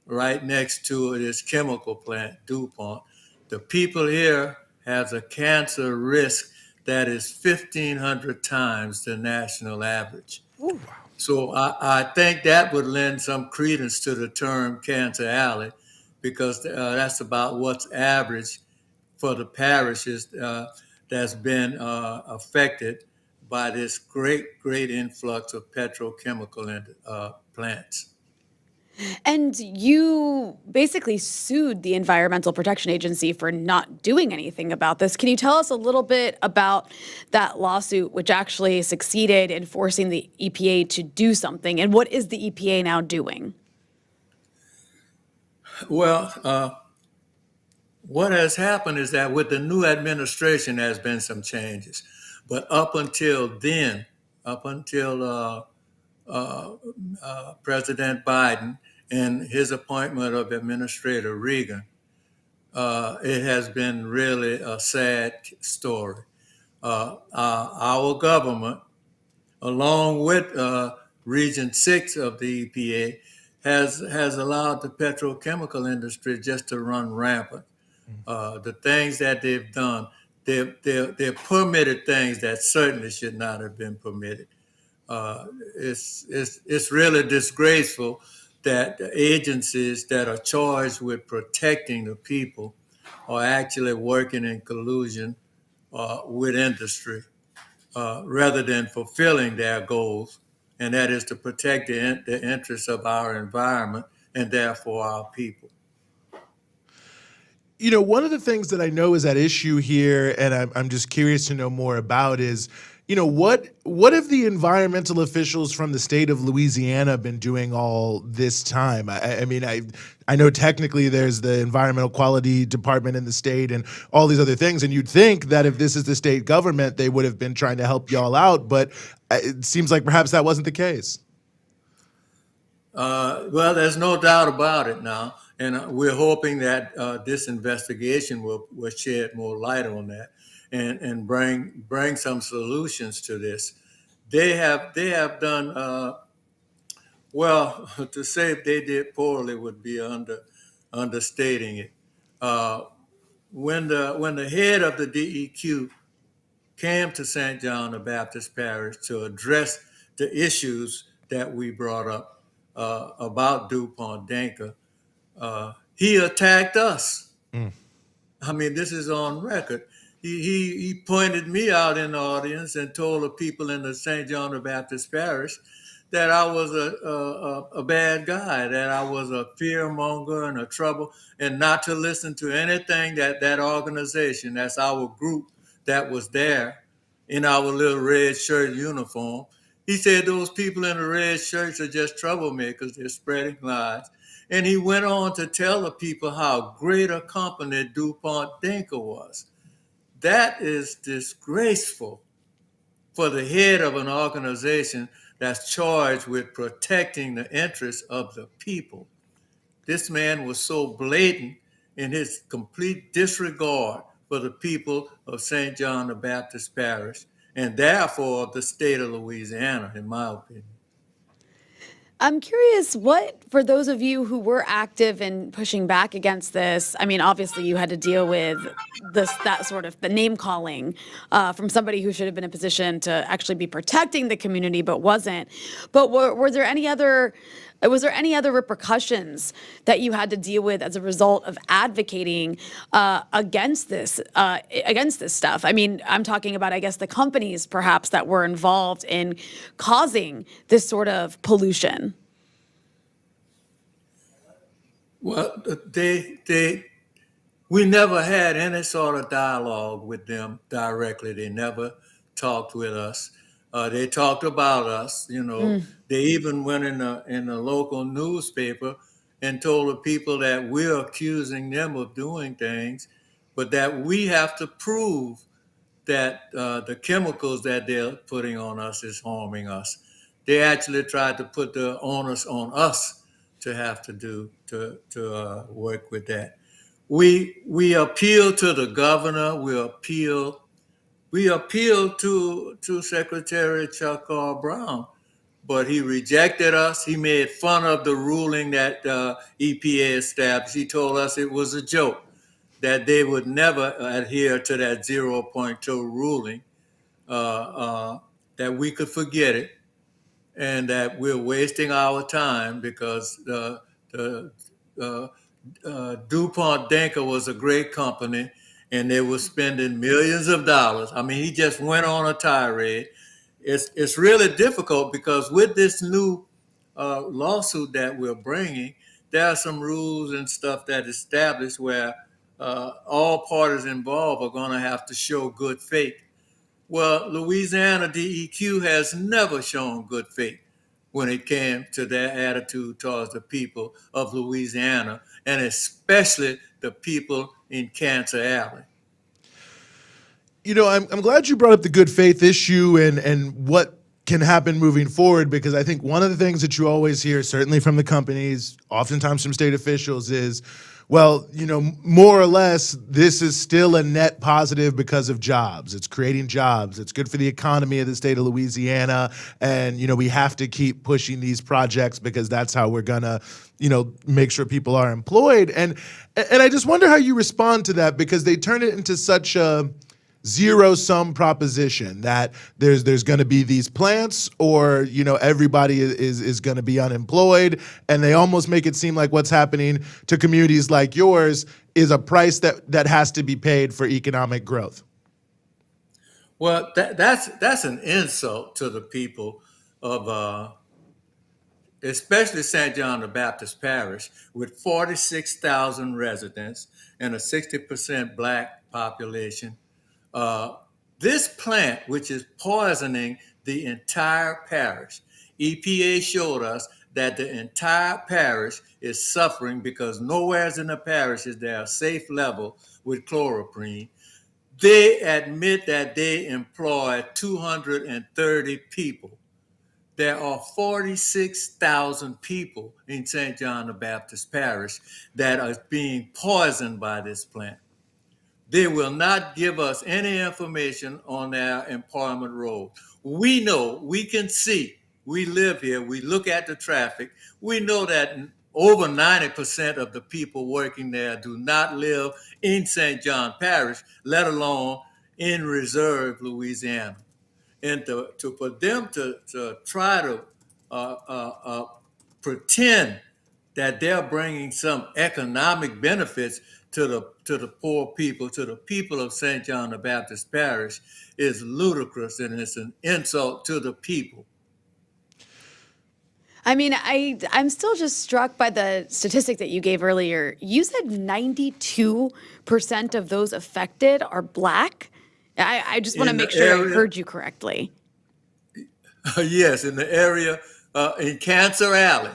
Speaker 4: right next to this chemical plant, DuPont, the people here have a cancer risk that is 1,500 times the national average. Ooh, wow. So I think that would lend some credence to the term Cancer Alley, because that's about what's average for the parishes that's been affected by this great influx of petrochemical plants.
Speaker 2: And you basically sued the Environmental Protection Agency for not doing anything about this. Can you tell us a little bit about that lawsuit, which actually succeeded in forcing the EPA to do something? And what is the EPA now doing?
Speaker 4: Well, what has happened is that with the new administration, there's been some changes. But up until then, President Biden and his appointment of Administrator Reagan, it has been really a sad story. Our government, along with Region 6 of the EPA, has allowed the petrochemical industry just to run rampant. The things that they've done, they've permitted things that certainly should not have been permitted. It's really disgraceful that the agencies that are charged with protecting the people are actually working in collusion with industry rather than fulfilling their goals, and that is to protect the interests of our environment and therefore our people.
Speaker 1: One of the things that I know is at issue here, and I'm just curious to know more about, is what have the environmental officials from the state of Louisiana been doing all this time? I know technically there's the environmental quality department in the state and all these other things, and you'd think that if this is the state government, they would have been trying to help y'all out, but it seems like perhaps that wasn't the case.
Speaker 4: Well, there's no doubt about it now, and we're hoping that this investigation will shed more light on that and bring some solutions to this. They have done well. To say they did poorly would be understating it. When the head of the DEQ came to St. John the Baptist Parish to address the issues that we brought up about DuPont Danker, he attacked us. I mean, this is on record. he pointed me out in the audience and told the people in the St. John the Baptist Parish that I was a bad guy, that I was a fear monger and a trouble, and not to listen to anything that organization, that's our group that was there in our little red shirt uniform. He said those people in the red shirts are just troublemakers. They're spreading lies. And he went on to tell the people how great a company DuPont Dinker was. That is disgraceful for the head of an organization that's charged with protecting the interests of the people. This man was so blatant in his complete disregard for the people of St. John the Baptist Parish, and therefore the state of Louisiana, in my opinion.
Speaker 2: I'm curious, what, for those of you who were active in pushing back against this, I mean, obviously you had to deal with that sort of the name calling from somebody who should have been in a position to actually be protecting the community but wasn't. But was there any other repercussions that you had to deal with as a result of advocating against this stuff? I mean, I'm talking about, I guess, the companies perhaps that were involved in causing this sort of pollution.
Speaker 4: Well, we never had any sort of dialogue with them directly. They never talked with us. They talked about us. They even went in the local newspaper and told the people that we're accusing them of doing things, but that we have to prove that the chemicals that they're putting on us is harming us. They actually tried to put the onus on us to have to work with that. We appeal to the governor. We appeal to Secretary Chuck R. Brown, but he rejected us. He made fun of the ruling that EPA established. He told us it was a joke, that they would never adhere to that 0.2 ruling, that we could forget it, and that we're wasting our time because DuPont Dinker was a great company and they were spending millions of dollars. I mean, he just went on a tirade. It's really difficult because with this new lawsuit that we're bringing, there are some rules and stuff that established where all parties involved are going to have to show good faith. Well, Louisiana DEQ has never shown good faith when it came to their attitude towards the people of Louisiana, and especially the people in Cancer Alley.
Speaker 1: I'm glad you brought up the good faith issue and what can happen moving forward, because I think one of the things that you always hear, certainly from the companies, oftentimes from state officials, is, well, more or less, this is still a net positive because of jobs. It's creating jobs. It's good for the economy of the state of Louisiana. And, we have to keep pushing these projects because that's how we're going to, make sure people are employed. And I just wonder how you respond to that, because they turn it into such a zero-sum proposition that there's going to be these plants, or everybody is going to be unemployed, and they almost make it seem like what's happening to communities like yours is a price that has to be paid for economic growth.
Speaker 4: Well, that's an insult to the people of especially St. John the Baptist Parish, with 46,000 residents and a 60% Black population. This plant, which is poisoning the entire parish, EPA showed us that the entire parish is suffering because nowhere in the parish is there a safe level with chloroprene. They admit that they employ 230 people. There are 46,000 people in St. John the Baptist Parish that are being poisoned by this plant. They will not give us any information on their employment role. We know, we can see, we live here, we look at the traffic. We know that over 90% of the people working there do not live in St. John Parish, let alone in Reserve, Louisiana. And for them to try to pretend that they're bringing some economic benefits to the poor people, to the people of St. John the Baptist Parish, is ludicrous, and it's an insult to the people.
Speaker 2: I mean, I'm still just struck by the statistic that you gave earlier. You said 92% of those affected are Black. I just want to
Speaker 4: In
Speaker 2: make
Speaker 4: the
Speaker 2: sure I
Speaker 4: area,
Speaker 2: heard you correctly.
Speaker 4: yes, in the area in Cancer Alley,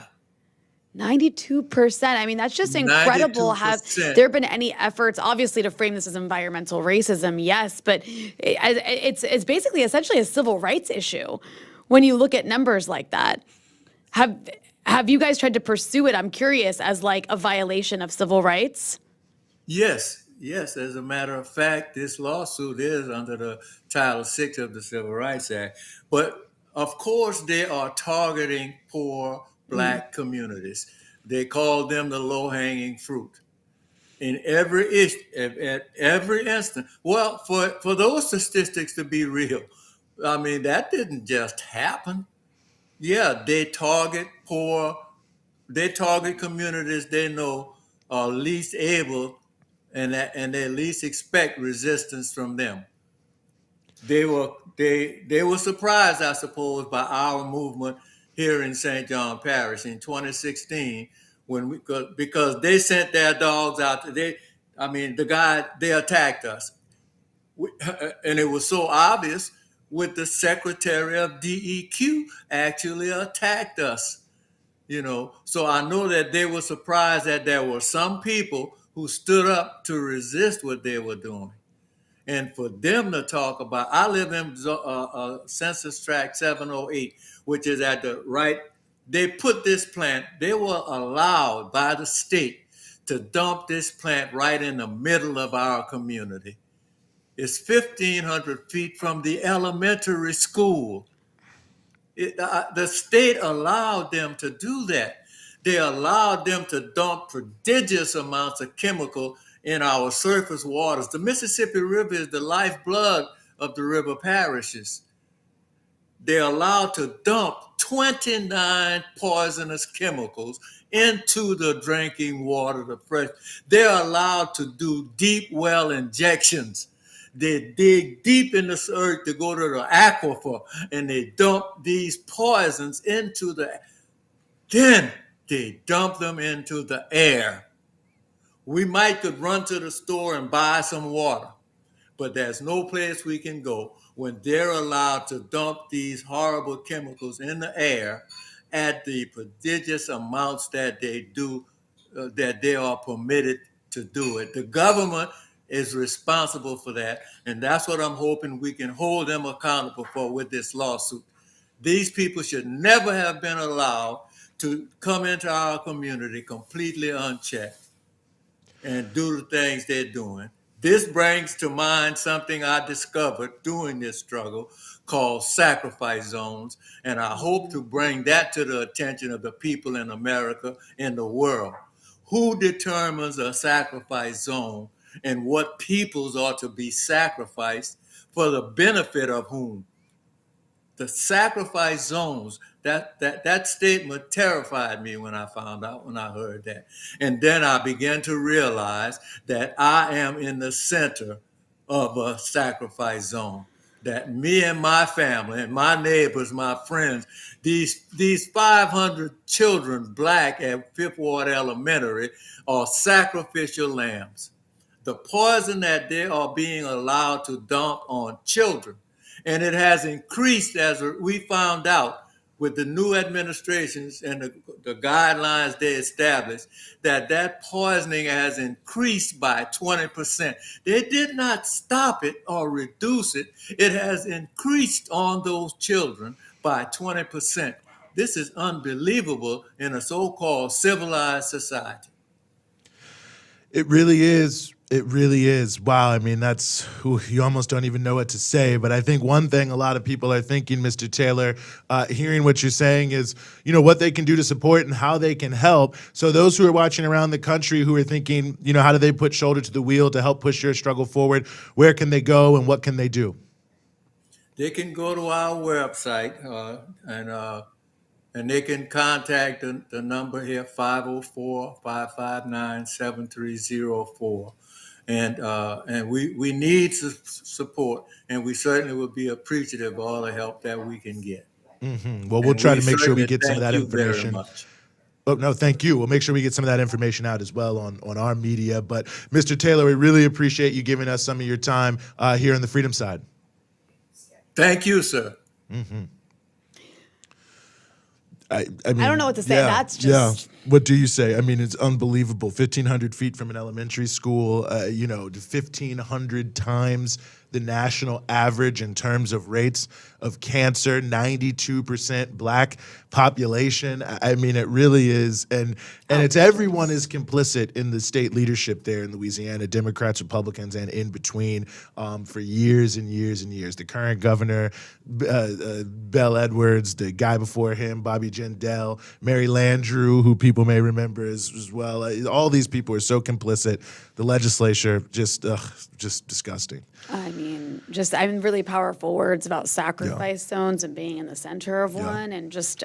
Speaker 2: 92%. I mean, that's just incredible. Have
Speaker 4: 92%.
Speaker 2: there been any efforts, obviously, to frame this as environmental racism? Yes, but it's basically essentially a civil rights issue when you look at numbers like that. Have you guys tried to pursue it? I'm curious, as like a violation of civil rights?
Speaker 4: Yes, yes. As a matter of fact, this lawsuit is under the Title VI of the Civil Rights Act. But of course, they are targeting poor Black communities. They call them the low-hanging fruit. In every at every instant. Well, for those statistics to be real, I mean, that didn't just happen. Yeah, they target poor, they target communities they know are least able and they least expect resistance from them. They were surprised, I suppose, by our movement here in St. John Parish in 2016 when because they sent their dogs out. They attacked us, and it was so obvious. With the Secretary of DEQ actually attacked us, So I know that they were surprised that there were some people who stood up to resist what they were doing. And for them to talk about, I live in Census Tract 708, which is at the right. They put this plant, they were allowed by the state to dump this plant right in the middle of our community. It's 1,500 feet from the elementary school. The state allowed them to do that. They allowed them to dump prodigious amounts of chemical in our surface waters. The Mississippi River is the lifeblood of the river parishes. They're allowed to dump 29 poisonous chemicals into the drinking water, the fresh. They're allowed to do deep well injections. They dig deep in the earth to go to the aquifer, and they dump these poisons then they dump them into the air. We might could run to the store and buy some water, but there's no place we can go when they're allowed to dump these horrible chemicals in the air at the prodigious amounts that they do, that they are permitted to do it. The government is responsible for that, and that's what I'm hoping we can hold them accountable for with this lawsuit. These people should never have been allowed to come into our community completely unchecked and do the things they're doing. This brings to mind something I discovered during this struggle called sacrifice zones, and I hope to bring that to the attention of the people in America and the world. Who determines a sacrifice zone and what peoples are to be sacrificed for the benefit of whom? The sacrifice zones, that statement terrified me when I heard that. And then I began to realize that I am in the center of a sacrifice zone. That me and my family and my neighbors, my friends, these 500 children, Black at Fifth Ward Elementary, are sacrificial lambs. The poison that they are being allowed to dump on children, and it has increased as we found out with the new administrations and the guidelines they established, that poisoning has increased by 20%. They did not stop it or reduce it. It has increased on those children by 20%. This is unbelievable in a so-called civilized society.
Speaker 1: It really is. It really is. Wow. I mean, you almost don't even know what to say. But I think one thing a lot of people are thinking, Mr. Taylor, hearing what you're saying is, what they can do to support and how they can help. So those who are watching around the country who are thinking, how do they put shoulder to the wheel to help push your struggle forward? Where can they go and what can they do?
Speaker 4: They can go to our website and And they can contact the number here, 504-559-7304. And we need support, and we certainly will be appreciative of all the help that we can get.
Speaker 1: Well, we'll
Speaker 4: And
Speaker 1: try
Speaker 4: we
Speaker 1: to make sure we
Speaker 4: certainly
Speaker 1: get some of that
Speaker 4: thank you very
Speaker 1: information.
Speaker 4: much.
Speaker 1: Oh, no, thank you. We'll make sure we get some of that information out as well on our media. But Mr. Taylor, we really appreciate you giving us some of your time here on the Freedom Side.
Speaker 4: Thank you, sir.
Speaker 1: I mean,
Speaker 2: I don't know what to say.
Speaker 1: Yeah,
Speaker 2: That's just.
Speaker 1: Yeah. What do you say? I mean, it's unbelievable. 1,500 feet from an elementary school, 1,500 times the national average in terms of rates of cancer, 92% Black population. I mean, it really is. And it's everyone is complicit in the state leadership there in Louisiana, Democrats, Republicans, and in between for years and years and years. The current governor, Bell Edwards, the guy before him, Bobby Jindal, Mary Landrieu, who people may remember as well. All these people are so complicit. The legislature, just disgusting.
Speaker 2: I mean, really powerful words about sacrifice zones and being in the center of one, and just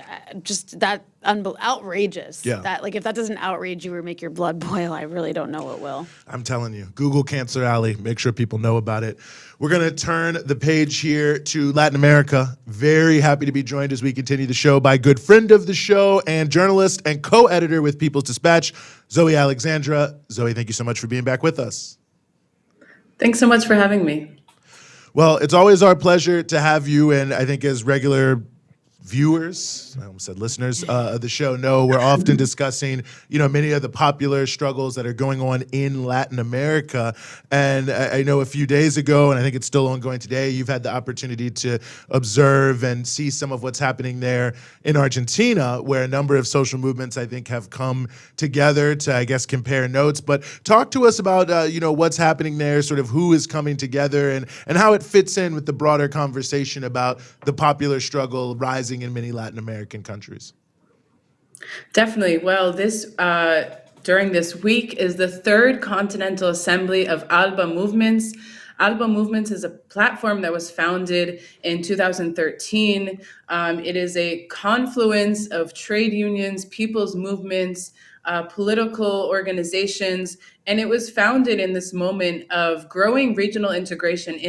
Speaker 2: that outrageous.
Speaker 1: Yeah.
Speaker 2: That, like, if that doesn't outrage you or make your blood boil, I really don't know what will.
Speaker 1: I'm telling you, Google Cancer Alley. Make sure people know about it. We're going to turn the page here to Latin America. Very happy to be joined as we continue the show by good friend of the show and journalist and co-editor with People's Dispatch, Zoe Alexandra. Zoe, thank you so much for being back with us.
Speaker 5: Thanks so much for having me.
Speaker 1: Well, it's always our pleasure to have you, and I think as regular viewers, I almost said listeners of the show know, we're often discussing, many of the popular struggles that are going on in Latin America. And I know a few days ago, and I think it's still ongoing today, you've had the opportunity to observe and see some of what's happening there in Argentina, where a number of social movements, I think, have come together to, I guess, compare notes. But talk to us about, what's happening there, sort of who is coming together, and how it fits in with the broader conversation about the popular struggle rising in many Latin American countries.
Speaker 5: Definitely. Well, during this week is the third Continental Assembly of ALBA Movements. ALBA Movements is a platform that was founded in 2013. It is a confluence of trade unions, people's movements, political organizations, and it was founded in this moment of growing regional integration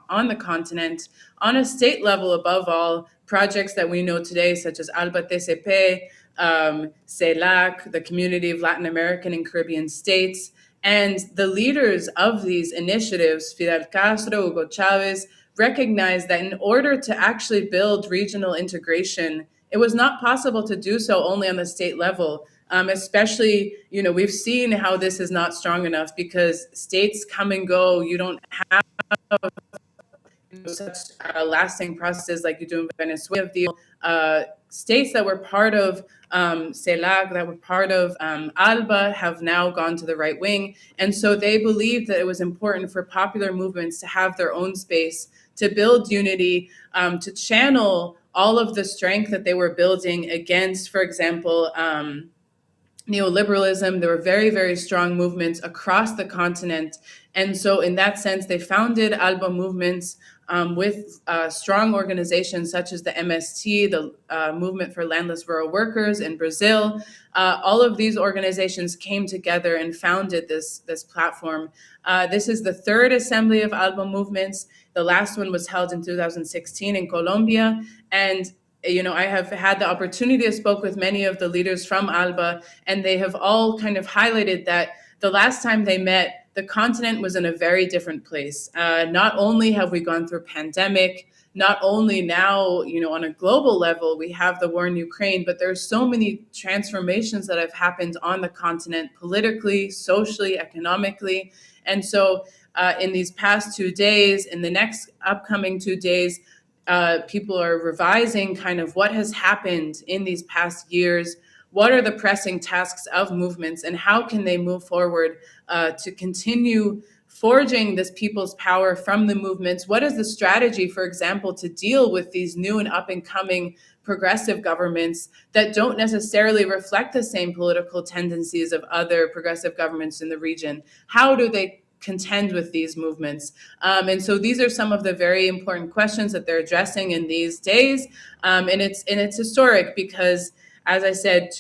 Speaker 5: on the continent, on a state level above all. Projects that we know today, such as ALBA TCP, CELAC, the Community of Latin American and Caribbean States, and the leaders of these initiatives, Fidel Castro, Hugo Chavez, recognized that in order to actually build regional integration, it was not possible to do so only on the state level. Especially, we've seen how this is not strong enough because states come and go. You don't have such lasting processes like you do in Venezuela. The states that were part of CELAC, that were part of ALBA, have now gone to the right wing. And so they believed that it was important for popular movements to have their own space, to build unity, to channel all of the strength that they were building against, for example, neoliberalism. There were very, very strong movements across the continent. And so in that sense, they founded ALBA Movements with strong organizations such as the MST, the Movement for Landless Rural Workers in Brazil. All of these organizations came together and founded this platform. This is the third assembly of ALBA Movements. The last one was held in 2016 in Colombia. And I have had the opportunity to speak with many of the leaders from ALBA, and they have all kind of highlighted that the last time they met, the continent was in a very different place. Not only have we gone through a pandemic, not only now, on a global level, we have the war in Ukraine, but there are so many transformations that have happened on the continent, politically, socially, economically. And so in these past 2 days, in the next upcoming 2 days, people are revising kind of what has happened in these past years. What are the pressing tasks of movements, and how can they move forward to continue forging this people's power from the movements? What is the strategy, for example, to deal with these new and up-and-coming progressive governments that don't necessarily reflect the same political tendencies of other progressive governments in the region? How do they contend with these movements. And so these are some of the very important questions that they're addressing in these days. And it's historic because, as I said,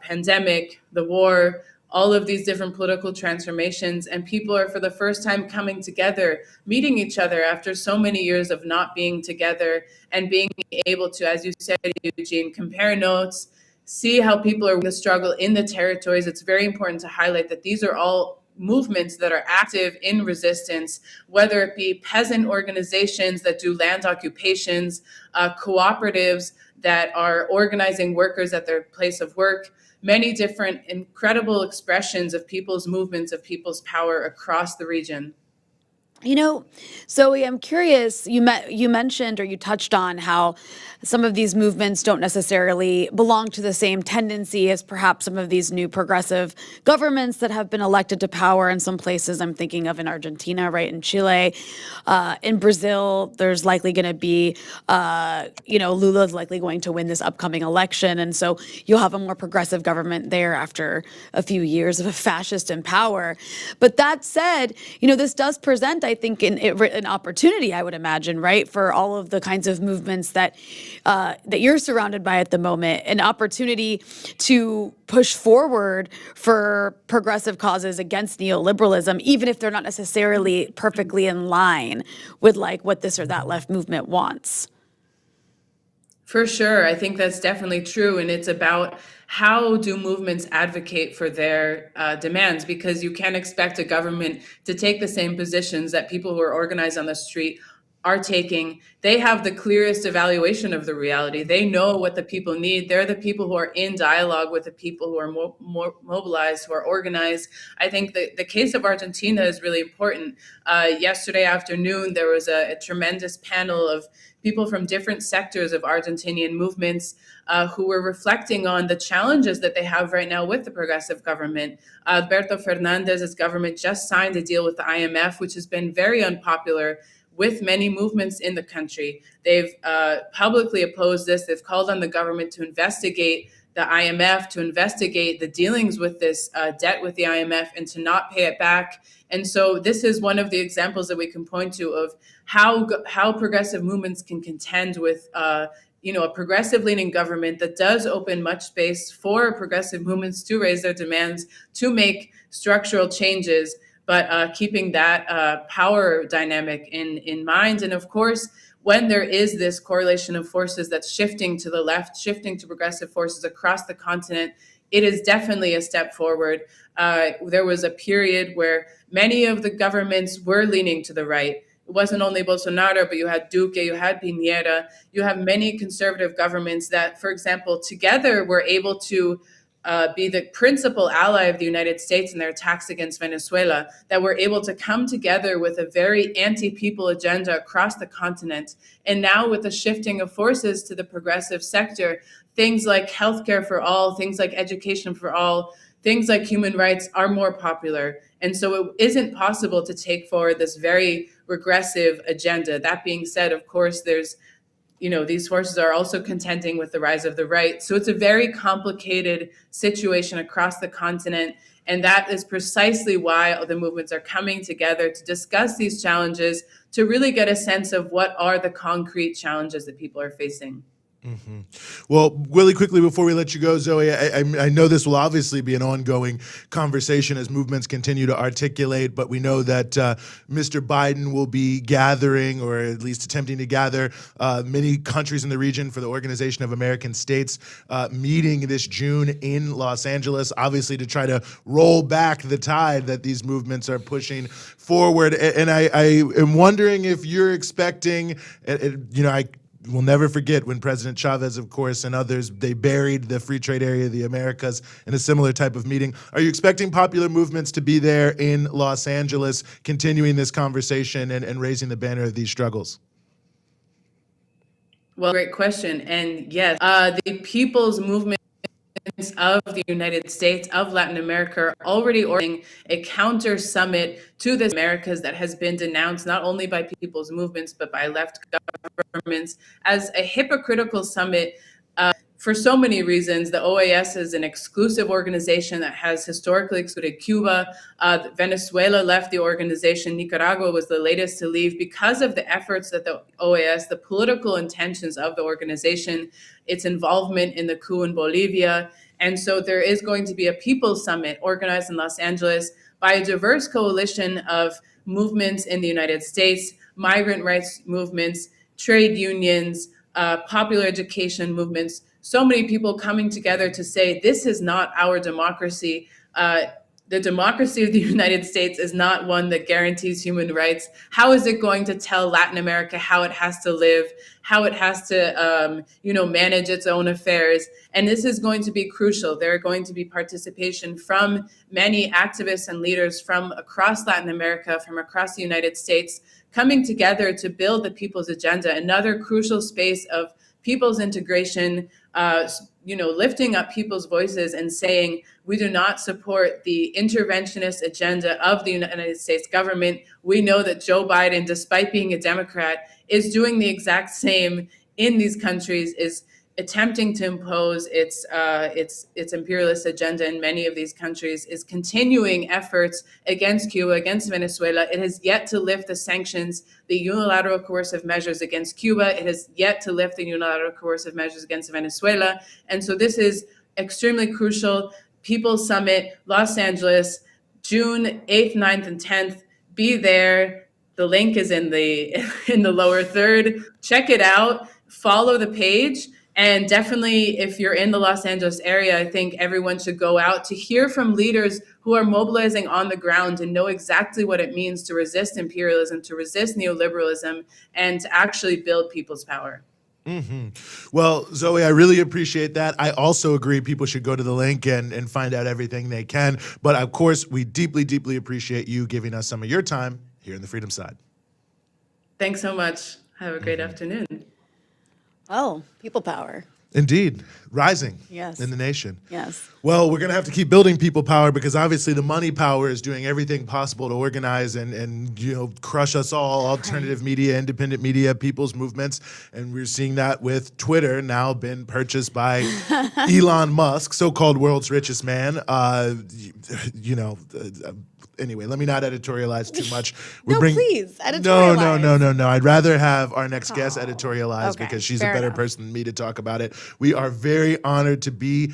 Speaker 5: pandemic, the war, all of these different political transformations, and people are for the first time coming together, meeting each other after so many years of not being together, and being able to, as you said, Eugene, compare notes, see how people are in the struggle in the territories. It's very important to highlight that these are all movements that are active in resistance, whether it be peasant organizations that do land occupations, cooperatives that are organizing workers at their place of work, many different incredible expressions of people's movements, of people's power across the region.
Speaker 2: You know, Zoe, I'm curious, you mentioned or you touched on how some of these movements don't necessarily belong to the same tendency as perhaps some of these new progressive governments that have been elected to power in some places. I'm thinking of in Argentina, right, in Chile. In Brazil, there's likely going to be, Lula's likely going to win this upcoming election. And so you'll have a more progressive government there after a few years of a fascist in power. But that said, this does present, I think, an opportunity, I would imagine, right, for all of the kinds of movements that you're surrounded by at the moment, an opportunity to push forward for progressive causes against neoliberalism, even if they're not necessarily perfectly in line with like what this or that left movement wants.
Speaker 5: For sure. I think that's definitely true. And it's about how do movements advocate for their demands, because you can't expect a government to take the same positions that people who are organized on the street are taking. They have the clearest evaluation of the reality. They know what the people need. They're the people who are in dialogue with the people who are more mobilized, who are organized. I think the case of Argentina is really important. Yesterday afternoon, there was a tremendous panel of people from different sectors of Argentinian movements who were reflecting on the challenges that they have right now with the progressive government. Alberto Fernandez's government just signed a deal with the IMF, which has been very unpopular with many movements in the country. They've publicly opposed this. They've called on the government to investigate the IMF, to investigate the dealings with this debt with the IMF, and to not pay it back. And so this is one of the examples that we can point to of how progressive movements can contend with a progressive-leaning government that does open much space for progressive movements to raise their demands, to make structural changes, but keeping that power dynamic in mind. And of course, when there is this correlation of forces that's shifting to the left, shifting to progressive forces across the continent, it is definitely a step forward. There was a period where many of the governments were leaning to the right. It wasn't only Bolsonaro, but you had Duque, you had Piñera, you have many conservative governments that, for example, together were able to be the principal ally of the United States in their attacks against Venezuela, that were able to come together with a very anti-people agenda across the continent. And now with the shifting of forces to the progressive sector, things like healthcare for all, things like education for all, things like human rights are more popular. And so it isn't possible to take forward this very regressive agenda. That being said, of course, there's these forces are also contending with the rise of the right. So it's a very complicated situation across the continent. And that is precisely why the movements are coming together to discuss these challenges, to really get a sense of what are the concrete challenges that people are facing.
Speaker 1: Mm-hmm. Well, really quickly before we let you go, Zoe, I know this will obviously be an ongoing conversation as movements continue to articulate, but we know that Mr. Biden will be gathering, or at least attempting to gather, many countries in the region for the Organization of American States meeting this June in Los Angeles, obviously to try to roll back the tide that these movements are pushing forward. And I am wondering if you're expecting, we'll never forget when President Chavez, of course, and others, they buried the free trade area of the Americas in a similar type of meeting. Are you expecting popular movements to be there in Los Angeles, continuing this conversation and raising the banner of these struggles?
Speaker 5: Well, great question. And yes, the people's movement of the United States, of Latin America, are already ordering a counter summit to the Americas that has been denounced not only by people's movements, but by left governments as a hypocritical summit for so many reasons. The OAS is an exclusive organization that has historically excluded Cuba. Venezuela left the organization. Nicaragua was the latest to leave because of the efforts that the OAS, the political intentions of the organization, its involvement in the coup in Bolivia. And so there is going to be a People's Summit organized in Los Angeles by a diverse coalition of movements in the United States, migrant rights movements, trade unions, popular education movements, so many people coming together to say, this is not our democracy. The democracy of the United States is not one that guarantees human rights. How is it going to tell Latin America how it has to live, how it has to, manage its own affairs? And this is going to be crucial. There are going to be participation from many activists and leaders from across Latin America, from across the United States, coming together to build the people's agenda, another crucial space of people's integration, lifting up people's voices and saying, we do not support the interventionist agenda of the United States government. We know that Joe Biden, despite being a Democrat, is doing the exact same in these countries, is attempting to impose its imperialist agenda in many of these countries, is continuing efforts against Cuba, against Venezuela. It has yet to lift the sanctions, the unilateral coercive measures against Cuba. It has yet to lift the unilateral coercive measures against Venezuela. And so this is extremely crucial. People's Summit, Los Angeles, June 8th, 9th, and 10th. Be there. The link is in the lower third. Check it out. Follow the page. And definitely, if you're in the Los Angeles area, I think everyone should go out to hear from leaders who are mobilizing on the ground and know exactly what it means to resist imperialism, to resist neoliberalism, and to actually build people's power.
Speaker 1: Mm-hmm. Well, Zoe, I really appreciate that. I also agree people should go to the link and find out everything they can. But of course, we deeply, deeply appreciate you giving us some of your time here in the Freedom Side.
Speaker 5: Thanks so much. Have a great afternoon.
Speaker 2: Oh, people power.
Speaker 1: Indeed. Rising
Speaker 2: Yes.
Speaker 1: in the nation.
Speaker 2: Yes.
Speaker 1: Well, we're going to have to keep building people power because obviously the money power is doing everything possible to organize and crush us all, alternative media, independent media, people's movements. And we're seeing that with Twitter now been purchased by Elon Musk, so-called world's richest man. Anyway, let me not editorialize too much.
Speaker 2: Please, editorialize.
Speaker 1: No. I'd rather have our next guest editorialize
Speaker 2: okay,
Speaker 1: because she's a
Speaker 2: fair
Speaker 1: better
Speaker 2: enough.
Speaker 1: person than me to talk about it. We are very honored to be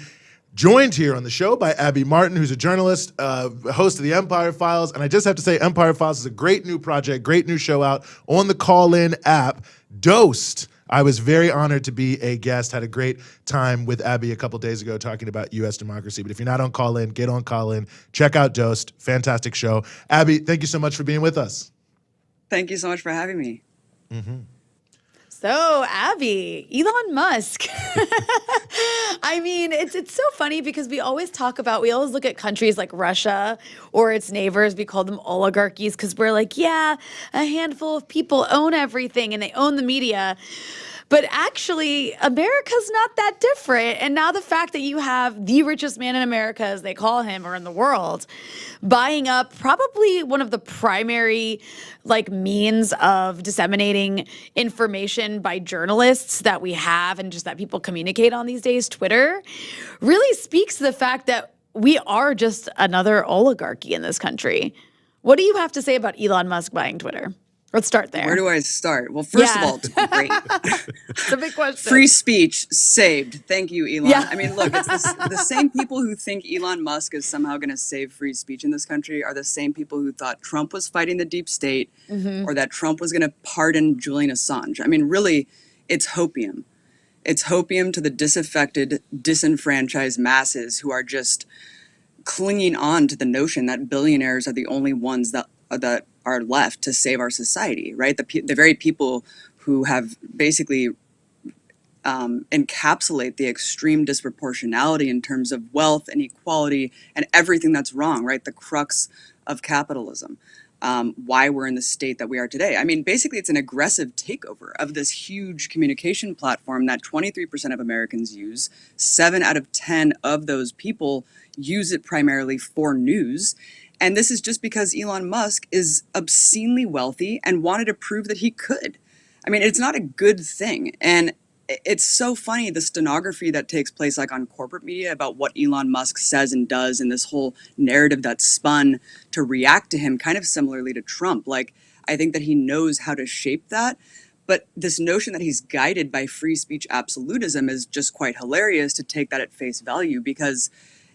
Speaker 1: joined here on the show by Abby Martin, who's a journalist, host of the Empire Files. And I just have to say, Empire Files is a great new project, great new show out on the Call-In app, Dosed. I was very honored to be a guest, had a great time with Abby a couple days ago talking about U.S. democracy. But if you're not on Call-In, get on Call-In. Check out Dosed. Fantastic show. Abby, thank you so much for being with us.
Speaker 6: Thank you so much for having me.
Speaker 1: Mm-hmm.
Speaker 2: So, Abby, Elon Musk. I mean, it's so funny because we always look at countries like Russia or its neighbors. We call them oligarchies because we're like, yeah, a handful of people own everything and they own the media. But actually, America's not that different. And now the fact that you have the richest man in America, as they call him, or in the world, buying up probably one of the primary means of disseminating information by journalists that we have and just that people communicate on these days, Twitter, really speaks to the fact that we are just another oligarchy in this country. What do you have to say about Elon Musk buying Twitter? Let's start there.
Speaker 6: Where do I start? Well, first of all, it's great.
Speaker 2: It's a big question.
Speaker 6: Free speech saved. Thank you, Elon.
Speaker 2: Yeah.
Speaker 6: I mean, look, it's the same people who think Elon Musk is somehow going to save free speech in this country are the same people who thought Trump was fighting the deep state or that Trump was going to pardon Julian Assange. I mean, really, it's hopium. It's hopium to the disaffected, disenfranchised masses who are just clinging on to the notion that billionaires are the only ones that are left to save our society, right? The very people who have basically encapsulate the extreme disproportionality in terms of wealth and equality and everything that's wrong, right? The crux of capitalism, why we're in the state that we are today. I mean, basically, it's an aggressive takeover of this huge communication platform that 23% of Americans use. 7 out of 10 of those people use it primarily for news. And this is just because Elon Musk is obscenely wealthy and wanted to prove that he could. I mean, it's not a good thing. And it's so funny, the stenography that takes place like on corporate media about what Elon Musk says and does, and this whole narrative that's spun to react to him kind of similarly to Trump. Like, I think that he knows how to shape that. But this notion that he's guided by free speech absolutism is just quite hilarious to take that at face value, because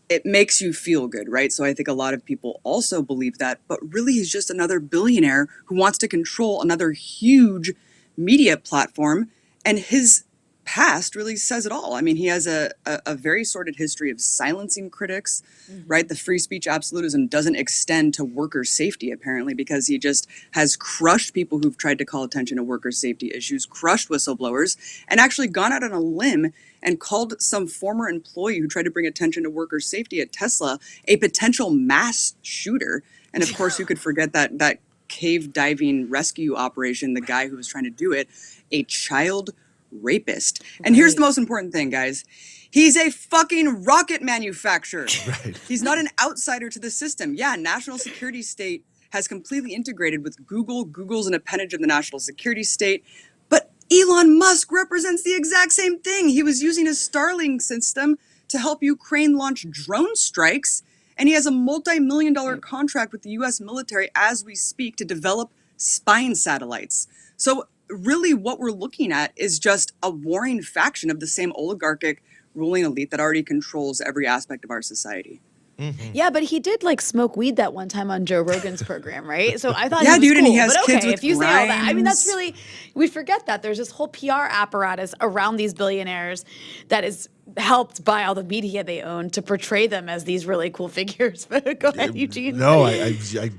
Speaker 6: it makes you feel good, right? So I think a lot of people also believe that, but really he's just another billionaire who wants to control another huge media platform. And his past really says it all. I mean, he has a very sordid history of silencing critics, right? The free speech absolutism doesn't extend to worker safety, apparently, because he just has crushed people who've tried to call attention to worker safety issues, crushed whistleblowers, and actually gone out on a limb and called some former employee who tried to bring attention to worker safety at Tesla a potential mass shooter. And of course, you could forget that cave diving rescue operation, the guy who was trying to do it, a child rapist. And here's the most important thing, guys. He's a fucking rocket manufacturer. Right. He's not an outsider to the system. Yeah, national security state has completely integrated with Google. Google's an appendage of the national security state. But Elon Musk represents the exact same thing. He was using his Starlink system to help Ukraine launch drone strikes. And he has a multi-million-dollar contract with the U.S. military as we speak to develop spying satellites. So really what we're looking at is just a warring faction of the same oligarchic ruling elite that already controls every aspect of our society.
Speaker 2: Mm-hmm. Yeah, but he did like smoke weed that one time on Joe Rogan's program, right? So I thought,
Speaker 6: yeah,
Speaker 2: he was
Speaker 6: dude,
Speaker 2: cool.
Speaker 6: And he has
Speaker 2: but
Speaker 6: kids
Speaker 2: okay,
Speaker 6: with
Speaker 2: if you say all that, I mean, that's
Speaker 6: Grimes.
Speaker 2: really, we forget that there's this whole PR apparatus around these billionaires that is helped by all the media they own to portray them as these really cool figures. But go ahead, Eugene.
Speaker 1: No, I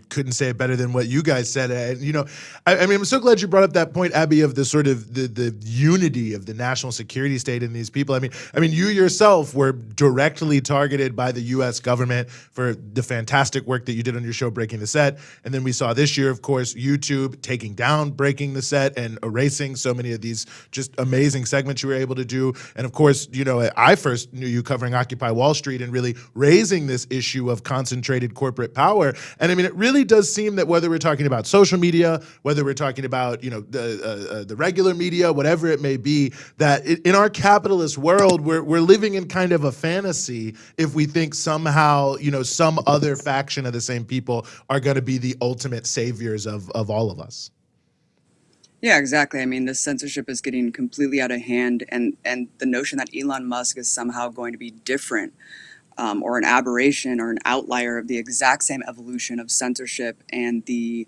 Speaker 1: couldn't say it better than what you guys said. And, you know, I mean, I'm so glad you brought up that point, Abby, of the sort of the unity of the national security state in these people. I mean, you yourself were directly targeted by the U.S. government for the fantastic work that you did on your show, Breaking the Set. And then we saw this year, of course, YouTube taking down Breaking the Set and erasing so many of these just amazing segments you were able to do. And of course, you know, I first knew you covering Occupy Wall Street and really raising this issue of concentrated corporate power. And I mean, it really does seem that whether we're talking about social media, whether we're talking about, you know, the regular media, whatever it may be, that in our capitalist world, we're living in kind of a fantasy if we think somehow, you know, some other faction of the same people are going to be the ultimate saviors of all of us.
Speaker 6: Yeah, exactly. I mean, this censorship is getting completely out of hand, and the notion that Elon Musk is somehow going to be different or an aberration or an outlier of the exact same evolution of censorship and the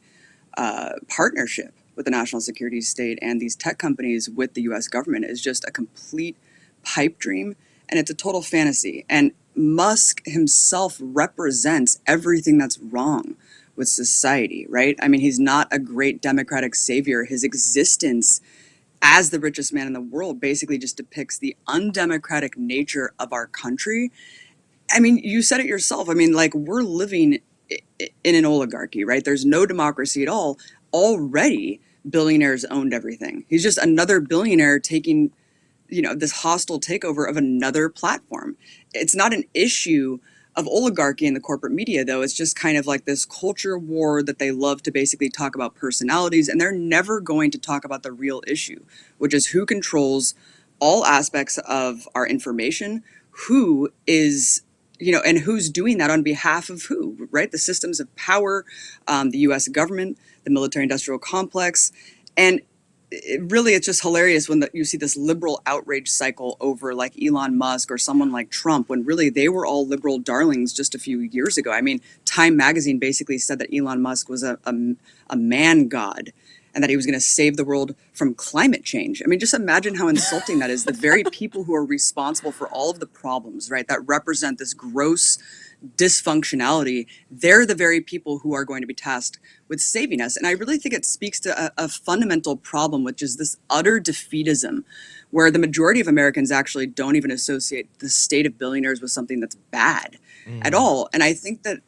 Speaker 6: partnership with the national security state and these tech companies with the U.S. government is just a complete pipe dream, and it's a total fantasy. And Musk himself represents everything that's wrong with society, right? I mean, he's not a great democratic savior. His existence as the richest man in the world basically just depicts the undemocratic nature of our country. I mean, you said it yourself. I mean, like, we're living in an oligarchy, right? There's no democracy at all. Already, billionaires owned everything. He's just another billionaire taking, you know, this hostile takeover of another platform. It's not an issue of oligarchy in the corporate media, though. It's just kind of like this culture war that they love to basically talk about personalities, and they're never going to talk about the real issue, which is who controls all aspects of our information, who is, you know, and who's doing that on behalf of who, right? The systems of power, the U.S. government, the military-industrial complex, and it's just hilarious when you see this liberal outrage cycle over like Elon Musk or someone like Trump, when really they were all liberal darlings just a few years ago. I mean, Time magazine basically said that Elon Musk was a man god and that he was going to save the world from climate change. I mean, just imagine how insulting that is. The very people who are responsible for all of the problems, right, that represent this gross dysfunctionality, they're the very people who are going to be tasked with saving us. And I really think it speaks to a fundamental problem, which is this utter defeatism, where the majority of Americans actually don't even associate the state of billionaires with something that's bad at all. And I think that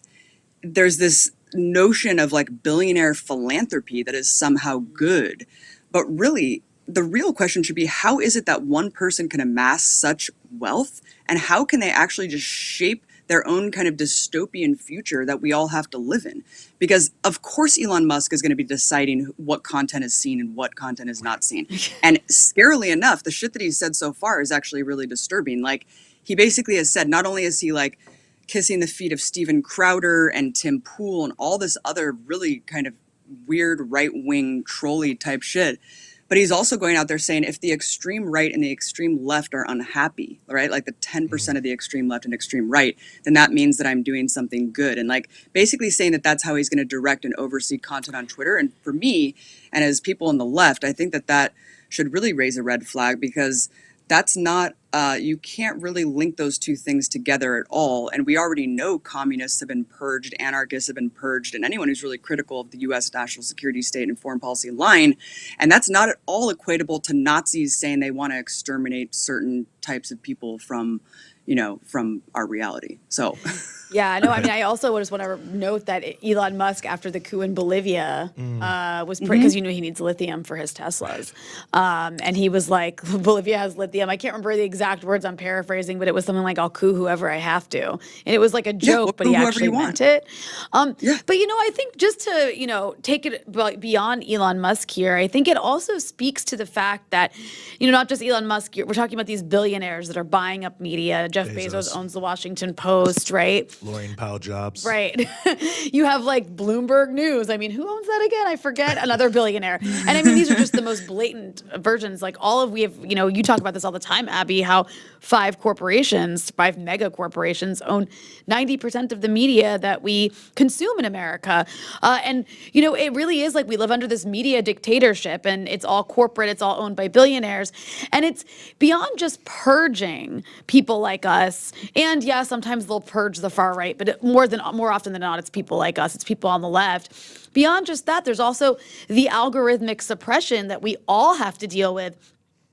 Speaker 6: there's this notion of like billionaire philanthropy that is somehow good. But really, the real question should be, how is it that one person can amass such wealth, and how can they actually just shape their own kind of dystopian future that we all have to live in. Because of course Elon Musk is going to be deciding what content is seen and what content is not seen. And scarily enough, the shit that he's said so far is actually really disturbing. Like, he basically has said, not only is he like kissing the feet of Steven Crowder and Tim Pool and all this other really kind of weird right-wing trolley type shit, but he's also going out there saying if the extreme right and the extreme left are unhappy, right, like the 10% of the extreme left and extreme right, then that means that I'm doing something good. And like basically saying that that's how he's going to direct and oversee content on Twitter. And for me, and as people on the left, I think that that should really raise a red flag, because that's not, you can't really link those two things together at all. And we already know communists have been purged, anarchists have been purged, and anyone who's really critical of the U.S. national security state and foreign policy line. And that's not at all equatable to Nazis saying they want to exterminate certain types of people from, you know, from our reality. So.
Speaker 2: Yeah, no, I mean, I also just want to note that Elon Musk, after the coup in Bolivia, was because you know he needs lithium for his Teslas. And he was like, Bolivia has lithium. I can't remember the exact words, I'm paraphrasing, but it was something like, I'll coup whoever I have to. And it was like a joke, but he actually meant it. But, you know, I think just to, you know, take it beyond Elon Musk here, I think it also speaks to the fact that, you know, not just Elon Musk, we're talking about these billionaires that are buying up media. Jeff Bezos owns the Washington Post, right?
Speaker 1: Laurene Powell Jobs.
Speaker 2: Right. You have like Bloomberg News. I mean, who owns that again? I forget. Another billionaire. And I mean, these are just the most blatant versions. Like we have, you know, you talk about this all the time, Abby, how five mega corporations own 90% of the media that we consume in America. And, you know, it really is like we live under this media dictatorship, and it's all corporate. It's all owned by billionaires. And it's beyond just purging people like us. And yeah, sometimes they'll purge the far right, but more often than not, it's people like us. It's people on the left. Beyond just that, there's also the algorithmic suppression that we all have to deal with,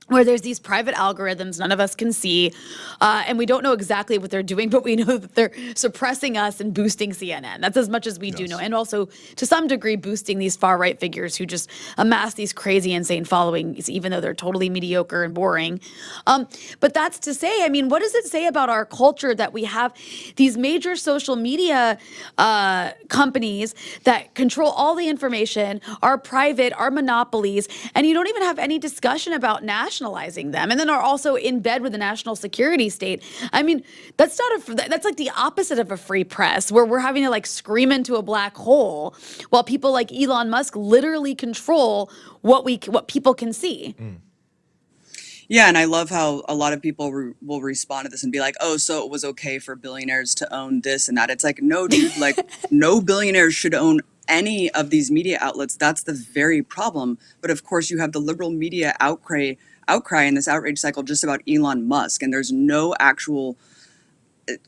Speaker 2: where there's these private algorithms none of us can see, and we don't know exactly what they're doing, but we know that they're suppressing us and boosting CNN. That's as much as we do know. And also, to some degree, boosting these far-right figures who just amass these crazy, insane followings, even though they're totally mediocre and boring. But that's to say, I mean, what does it say about our culture that we have these major social media companies that control all the information, are private, are monopolies, and you don't even have any discussion about nationalizing them, and then are also in bed with the national security state? I mean, that's like the opposite of a free press, where we're having to like scream into a black hole while people like Elon Musk literally control what people can see.
Speaker 6: Yeah, and I love how a lot of people will respond to this and be like, oh, so it was okay for billionaires to own this and that. It's like, no, dude, like no billionaires should own any of these media outlets. That's the very problem. But of course, you have the liberal media outcry in this outrage cycle just about Elon Musk, and there's no actual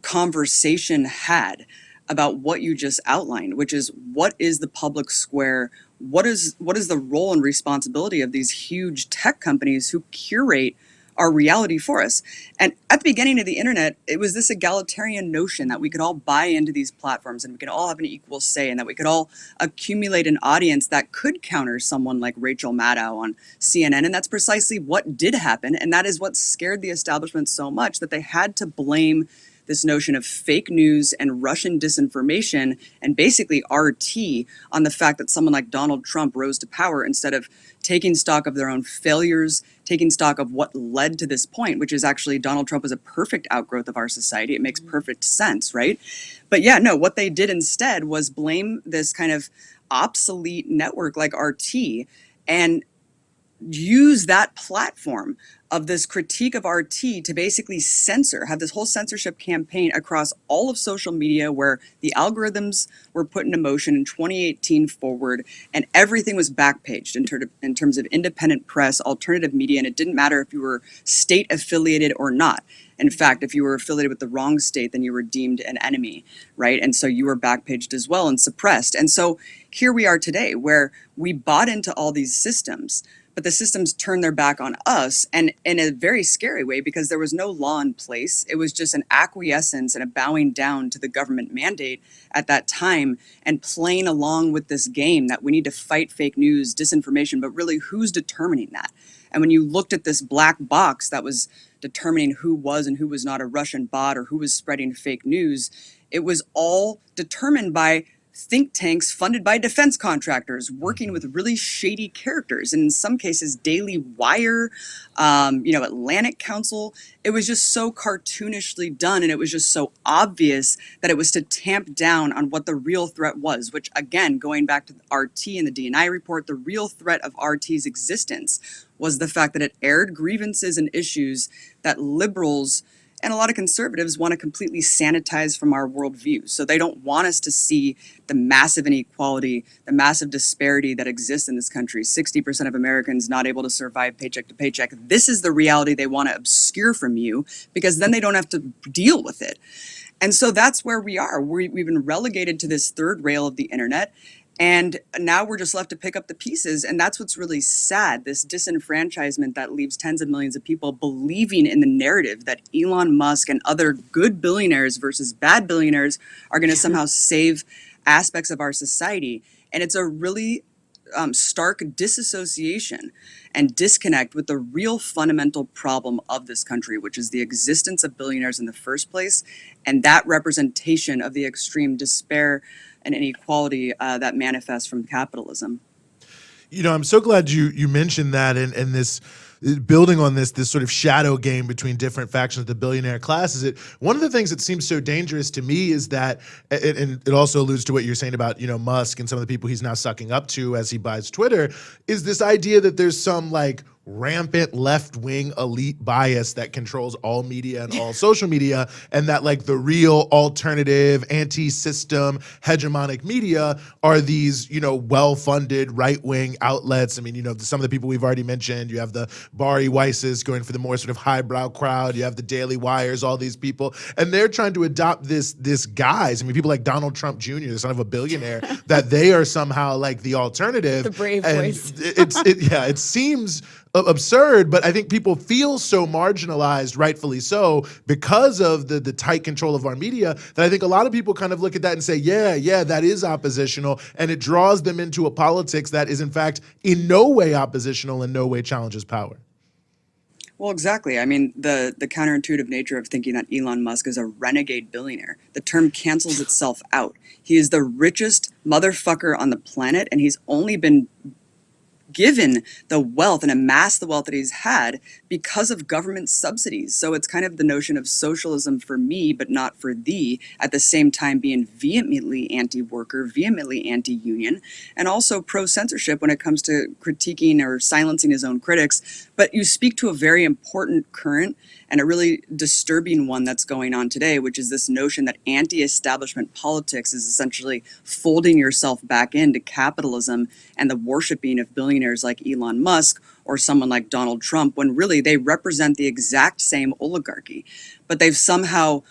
Speaker 6: conversation had about what you just outlined, which is what is the public square? What is the role and responsibility of these huge tech companies who curate our reality for us? And at the beginning of the internet, it was this egalitarian notion that we could all buy into these platforms and we could all have an equal say, and that we could all accumulate an audience that could counter someone like Rachel Maddow on CNN. And that's precisely what did happen. And that is what scared the establishment so much, that they had to blame this notion of fake news and Russian disinformation and basically RT on the fact that someone like Donald Trump rose to power, instead of taking stock of their own failures, taking stock of what led to this point, which is actually Donald Trump was a perfect outgrowth of our society. It makes perfect sense, right? But yeah, no, what they did instead was blame this kind of obsolete network like RT and use that platform of this critique of RT to basically have this whole censorship campaign across all of social media, where the algorithms were put into motion in 2018 forward, and everything was backpaged in terms of independent press, alternative media, and it didn't matter if you were state affiliated or not. In fact, if you were affiliated with the wrong state, then you were deemed an enemy, right? And so you were backpaged as well and suppressed. And so here we are today, where we bought into all these systems, but the systems turned their back on us, and in a very scary way, because there was no law in place. It was just an acquiescence and a bowing down to the government mandate at that time, and playing along with this game that we need to fight fake news, disinformation, but really who's determining that? And when you looked at this black box that was determining who was and who was not a Russian bot or who was spreading fake news, it was all determined by think tanks funded by defense contractors working with really shady characters, and in some cases Daily Wire, Atlantic Council. It was just so cartoonishly done, and it was just so obvious that it was to tamp down on what the real threat was, which, again, going back to the RT and the DNI report, the real threat of RT's existence was the fact that it aired grievances and issues that liberals and a lot of conservatives want to completely sanitize from our worldview. So they don't want us to see the massive inequality, the massive disparity that exists in this country. 60% of Americans not able to survive paycheck to paycheck. This is the reality they want to obscure from you, because then they don't have to deal with it. And so that's where we are. We've been relegated to this third rail of the internet. And now we're just left to pick up the pieces. And that's what's really sad, this disenfranchisement that leaves tens of millions of people believing in the narrative that Elon Musk and other good billionaires versus bad billionaires are going to somehow save aspects of our society. And it's a really stark disassociation and disconnect with the real fundamental problem of this country, which is the existence of billionaires in the first place, and that representation of the extreme despair and inequality that manifests from capitalism.
Speaker 1: I'm so glad you mentioned that, and this building on this sort of shadow game between different factions of the billionaire class. Is it one of the things that seems so dangerous to me is that, and it also alludes to what you're saying about Musk and some of the people he's now sucking up to as he buys Twitter, is this idea that there's some rampant left-wing elite bias that controls all media and all social media, and that the real alternative anti-system hegemonic media are these well-funded right-wing outlets. I mean, some of the people we've already mentioned. You have the Bari Weisses going for the more sort of highbrow crowd. You have the Daily Wires, all these people, and they're trying to adopt this guise. I mean, people like Donald Trump Jr., the son of a billionaire, that they are somehow the alternative,
Speaker 2: the brave
Speaker 1: and
Speaker 2: voice.
Speaker 1: It seems absurd, but I think people feel so marginalized, rightfully so, because of the tight control of our media, that I think a lot of people kind of look at that and say, yeah, that is oppositional, and it draws them into a politics that is in fact in no way oppositional, in no way challenges power.
Speaker 6: Well, exactly. I mean, the counterintuitive nature of thinking that Elon Musk is a renegade billionaire, the term cancels itself out. He is the richest motherfucker on the planet, and he's only been given the wealth and amassed the wealth that he's had because of government subsidies. So it's kind of the notion of socialism for me, but not for thee, at the same time being vehemently anti-worker, vehemently anti-union, and also pro-censorship when it comes to critiquing or silencing his own critics. But you speak to a very important current and a really disturbing one that's going on today, which is this notion that anti-establishment politics is essentially folding yourself back into capitalism and the worshiping of billionaires like Elon Musk or someone like Donald Trump, when really they represent the exact same oligarchy. But they've somehow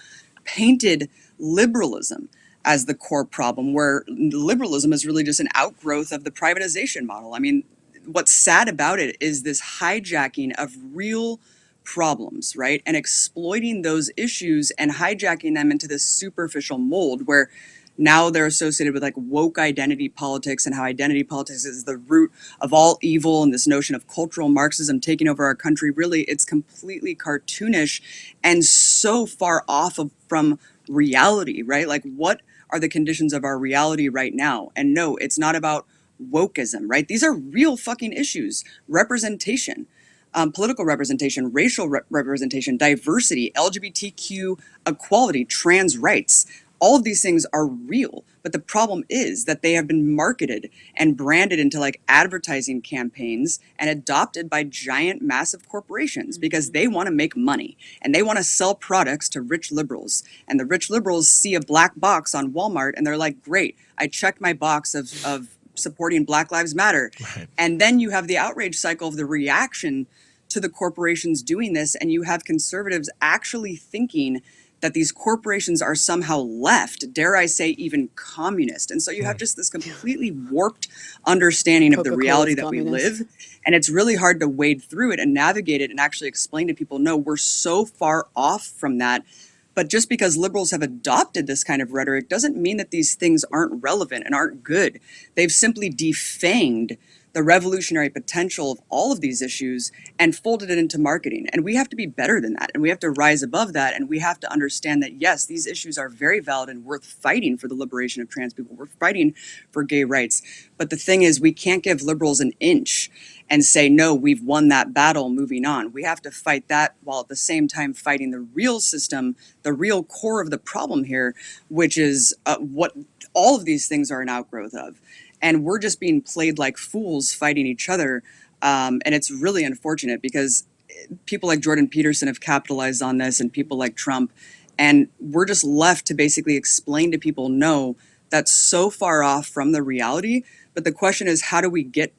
Speaker 6: painted liberalism as the core problem, where liberalism is really just an outgrowth of the privatization model. I mean, what's sad about it is this hijacking of real problems, right? And exploiting those issues and hijacking them into this superficial mold where now they're associated with woke identity politics, and how identity politics is the root of all evil, and this notion of cultural Marxism taking over our country. Really, it's completely cartoonish and so far off from reality, right? What are the conditions of our reality right now? And no, it's not about wokeism, right? These are real fucking issues. Representation. Political representation, racial representation, diversity, LGBTQ equality, trans rights. All of these things are real, but the problem is that they have been marketed and branded into advertising campaigns and adopted by giant, massive corporations because they want to make money and they want to sell products to rich liberals. And the rich liberals see a black box on Walmart and they're like, great, I checked my box of supporting Black Lives Matter. Right. And then you have the outrage cycle of the reaction to the corporations doing this, and you have conservatives actually thinking that these corporations are somehow left, dare I say even communist. And so you have just this completely warped understanding of the reality that we live. And it's really hard to wade through it and navigate it and actually explain to people, no, we're so far off from that. But just because liberals have adopted this kind of rhetoric doesn't mean that these things aren't relevant and aren't good. They've simply defanged the revolutionary potential of all of these issues and folded it into marketing. And we have to be better than that. And we have to rise above that. And we have to understand that, yes, these issues are very valid and worth fighting for the liberation of trans people. We're fighting for gay rights. But the thing is, we can't give liberals an inch and say, no, we've won that battle, moving on. We have to fight that while at the same time fighting the real system, the real core of the problem here, which is what all of these things are an outgrowth of. And we're just being played like fools fighting each other. And it's really unfortunate because people like Jordan Peterson have capitalized on this and people like Trump. And we're just left to basically explain to people, no, that's so far off from the reality. But the question is, how do we get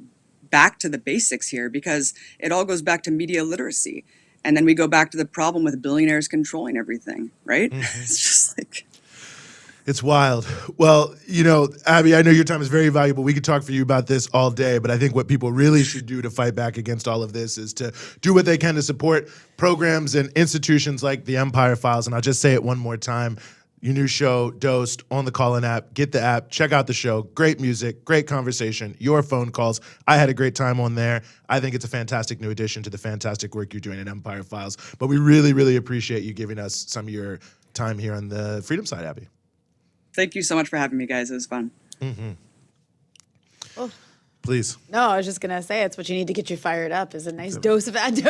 Speaker 6: back to the basics here? Because it all goes back to media literacy. And then we go back to the problem with billionaires controlling everything, right? Mm-hmm. It's just like...
Speaker 1: It's wild. Well, you know, Abby, I know your time is very valuable. We could talk for you about this all day, but I think what people really should do to fight back against all of this is to do what they can to support programs and institutions like the Empire Files. And I'll just say it one more time. Your new show, Dosed, on the Call-In app. Get the app. Check out the show. Great music, great conversation, your phone calls. I had a great time on there. I think it's a fantastic new addition to the fantastic work you're doing at Empire Files. But we really, really appreciate you giving us some of your time here on the Freedom Side, Abby.
Speaker 6: Thank you so much for having me, guys. It was fun.
Speaker 1: Mm-hmm.
Speaker 2: Oh.
Speaker 1: Please.
Speaker 2: No, I was just gonna say it's what you need to get you fired up is a nice dose of Abby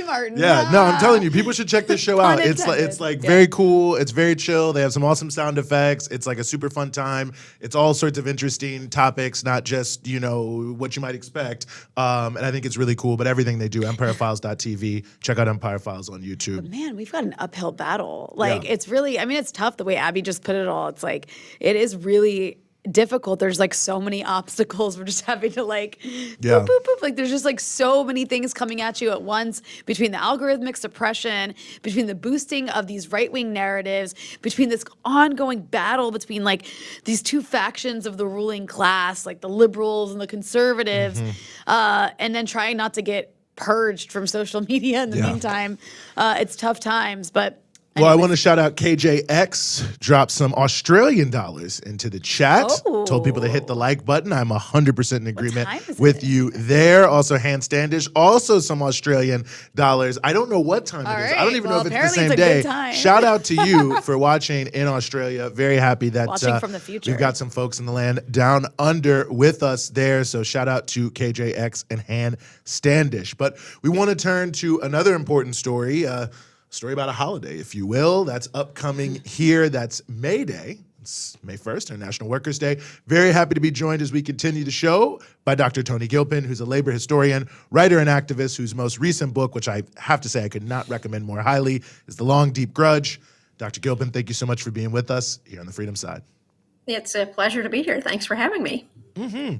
Speaker 2: Martin.
Speaker 1: Yeah, no, I'm telling you, people should check this show out. It's like very cool. It's very chill. They have some awesome sound effects. It's like a super fun time. It's all sorts of interesting topics, not just, you know, what you might expect. And I think it's really cool. But everything they do, EmpireFiles.tv. Check out Empire Files on YouTube.
Speaker 2: But man, we've got an uphill battle. Like it's really, I mean, it's tough the way Abby just put it all. It's like it is really difficult. There's like so many obstacles. We're just having to like boop, boop, boop. Like there's just like so many things coming at you at once, between the algorithmic suppression, between the boosting of these right-wing narratives, between this ongoing battle between like these two factions of the ruling class, like the liberals and the conservatives, and then trying not to get purged from social media in the meantime. It's tough times, but
Speaker 1: well, I want to shout out KJX, dropped some Australian dollars into the chat.
Speaker 2: Oh.
Speaker 1: Told people to hit the like button. I'm 100% in agreement with you there. Also, Hand Standish, also some Australian dollars. I don't know what time it is. I don't even know if it's the same day. Shout out to you for watching in Australia. Very happy that
Speaker 2: watching from the future.
Speaker 1: We've got some folks in the land down under with us there. So shout out to KJX and Hand Standish. But we want to turn to another important story. Story about a holiday, if you will, that's upcoming here. That's May Day. It's May 1st, International Workers' Day. Very happy to be joined as we continue the show by Dr. Tony Gilpin, who's a labor historian, writer, and activist, whose most recent book, which I have to say I could not recommend more highly, is The Long, Deep Grudge. Dr. Gilpin, thank you so much for being with us here on the Freedom Side.
Speaker 7: It's a pleasure to be here. Thanks for having me.
Speaker 1: Mm-hmm.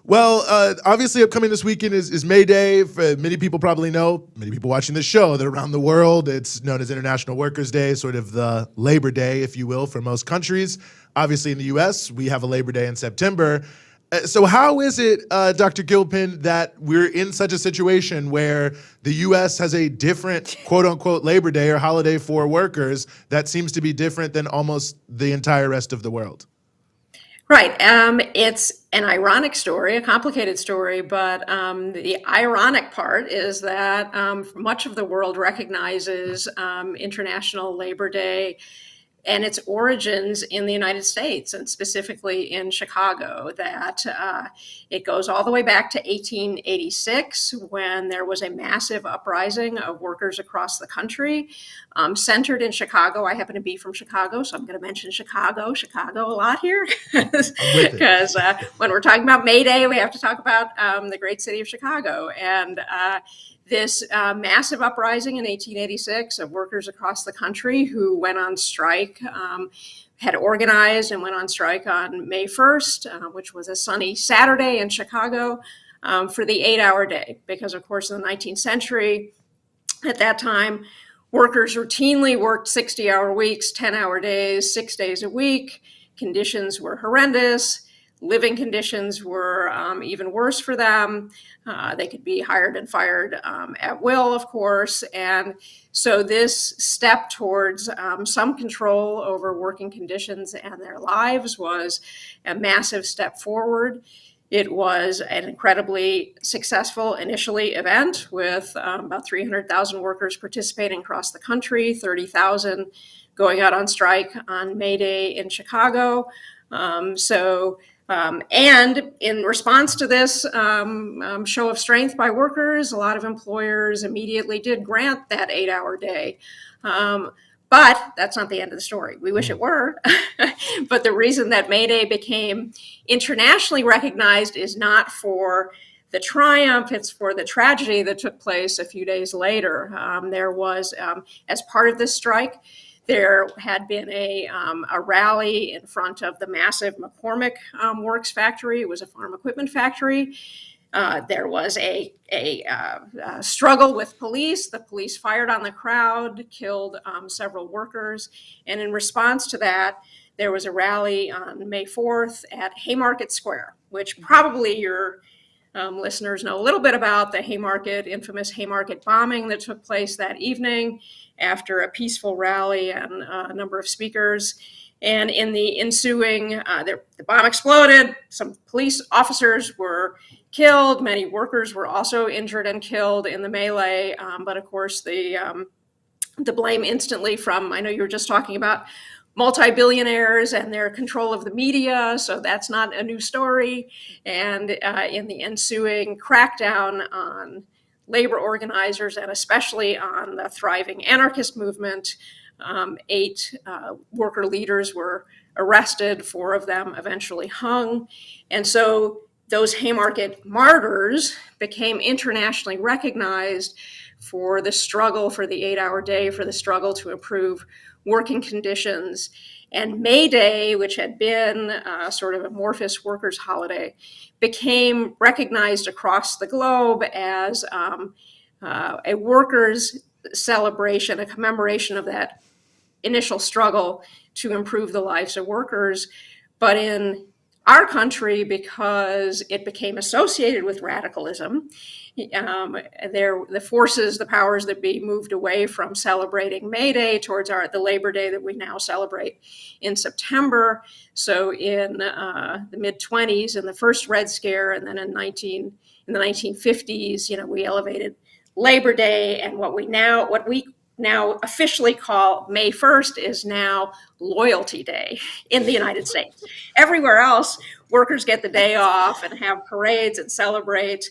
Speaker 1: Well, obviously upcoming this weekend is May Day. Many people probably know, many people watching this show, that around the world it's known as International Workers' Day, sort of the Labor Day, if you will, for most countries. Obviously in the U.S., we have a Labor Day in September. So how is it, Dr. Gilpin, that we're in such a situation where the U.S. has a different quote-unquote Labor Day or holiday for workers that seems to be different than almost the entire rest of the world?
Speaker 7: Right. It's an ironic story, a complicated story, but the ironic part is that much of the world recognizes International Labor Day and its origins in the United States, and specifically in Chicago, that it goes all the way back to 1886, when there was a massive uprising of workers across the country, centered in Chicago. I happen to be from Chicago, so I'm going to mention Chicago a lot here, because when we're talking about May Day, we have to talk about the great city of Chicago. And this massive uprising in 1886 of workers across the country who went on strike, had organized and went on strike on May 1st, which was a sunny Saturday in Chicago, for the 8-hour day. Because, of course, in the 19th century, at that time, workers routinely worked 60-hour weeks, 10-hour days, 6 days a week. Conditions were horrendous. Living conditions were even worse for them. They could be hired and fired at will, of course. And so this step towards some control over working conditions and their lives was a massive step forward. It was an incredibly successful initially event with about 300,000 workers participating across the country, 30,000 going out on strike on May Day in Chicago. And in response to this show of strength by workers, a lot of employers immediately did grant that 8-hour day. But that's not the end of the story. We wish it were. But the reason that May Day became internationally recognized is not for the triumph, it's for the tragedy that took place a few days later. There was, as part of this strike, there had been a rally in front of the massive McCormick Works factory. It was a farm equipment factory. There was a struggle with police. The police fired on the crowd, killed several workers. And in response to that, there was a rally on May 4th at Haymarket Square, which probably your listeners know a little bit about, the Haymarket, infamous Haymarket bombing that took place that evening after a peaceful rally and a number of speakers. And in the ensuing, the bomb exploded. Some police officers were killed. Many workers were also injured and killed in the melee. But of course, the blame instantly from, I know you were just talking about multi-billionaires and their control of the media, so that's not a new story. And in the ensuing crackdown on labor organizers and especially on the thriving anarchist movement, 8 worker leaders were arrested, 4 of them eventually hung. And so those Haymarket martyrs became internationally recognized for the struggle for the 8-hour day, for the struggle to improve working conditions. And May Day, which had been sort of an amorphous workers' holiday, became recognized across the globe as a workers' celebration, a commemoration of that initial struggle to improve the lives of workers. But in our country, because it became associated with radicalism, the forces, the powers that be moved away from celebrating May Day towards the Labor Day that we now celebrate in September. So in the mid-20s, in the first Red Scare, and then in the 1950s, we elevated Labor Day, and what we now officially call May 1st is now Loyalty Day in the United States. Everywhere else, workers get the day off and have parades and celebrate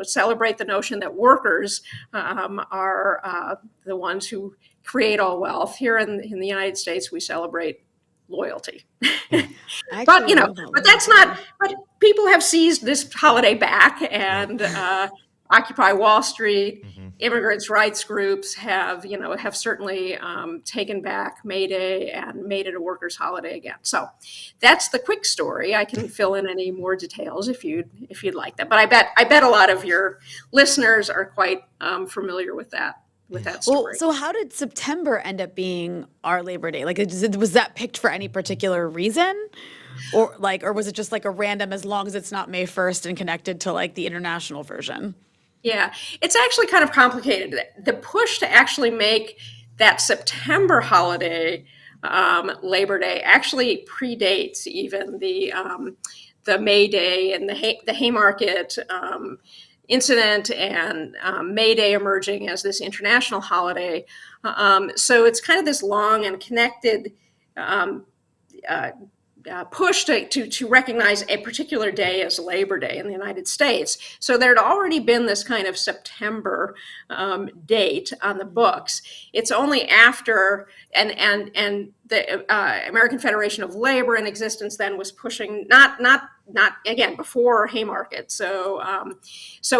Speaker 7: celebrate the notion that workers are the ones who create all wealth. Here in the United States, we celebrate loyalty. But that's not. But people have seized this holiday back, and Occupy Wall Street, immigrants' rights groups have certainly taken back May Day and made it a workers' holiday again. So that's the quick story. I can fill in any more details if you'd like that. But I bet a lot of your listeners are quite familiar with that story.
Speaker 2: Well, so how did September end up being our Labor Day? Like, was that picked for any particular reason? Or was it just like a random, as long as it's not May 1st and connected to like the international version?
Speaker 7: Yeah, it's actually kind of complicated. The push to actually make that September holiday Labor Day actually predates even the May Day and the Haymarket incident and May Day emerging as this international holiday. So it's kind of this long and connected push to recognize a particular day as Labor Day in the United States. So there had already been this kind of September date on the books. It's only after, and the American Federation of Labor in existence then was pushing, not again, before Haymarket. So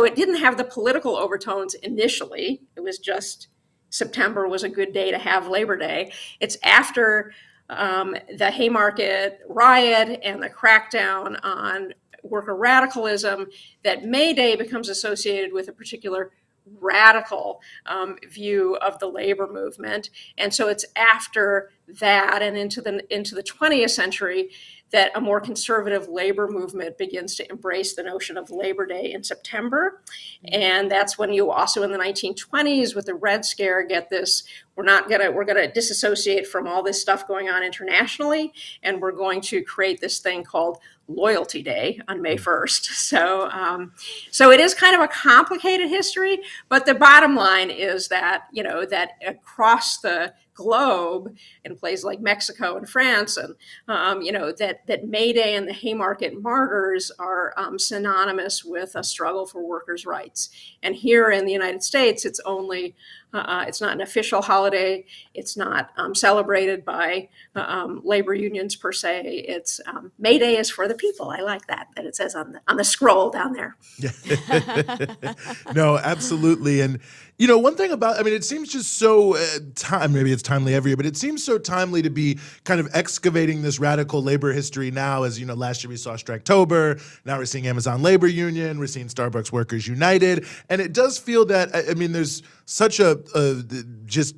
Speaker 7: it didn't have the political overtones initially. It was just September was a good day to have Labor Day. It's after the Haymarket riot and the crackdown on worker radicalism that May Day becomes associated with a particular radical view of the labor movement. And so it's after that and into the 20th century that a more conservative labor movement begins to embrace the notion of Labor Day in September. And that's when you also in the 1920s with the Red Scare get this, we're going to disassociate from all this stuff going on internationally, and we're going to create this thing called Loyalty Day on May 1st. So it is kind of a complicated history, but the bottom line is that, that across the globe in places like Mexico and France, and that May Day and the Haymarket Martyrs are synonymous with a struggle for workers' rights. And here in the United States, it's not an official holiday. It's not celebrated by labor unions per se. It's May Day is for the people. I like that it says on the scroll down there.
Speaker 1: No, absolutely. And one thing about, it seems just so maybe it's timely every year, but it seems so timely to be kind of excavating this radical labor history now. As last year we saw Striketober. Now we're seeing Amazon Labor Union. We're seeing Starbucks Workers United. And it does feel that, there's such a just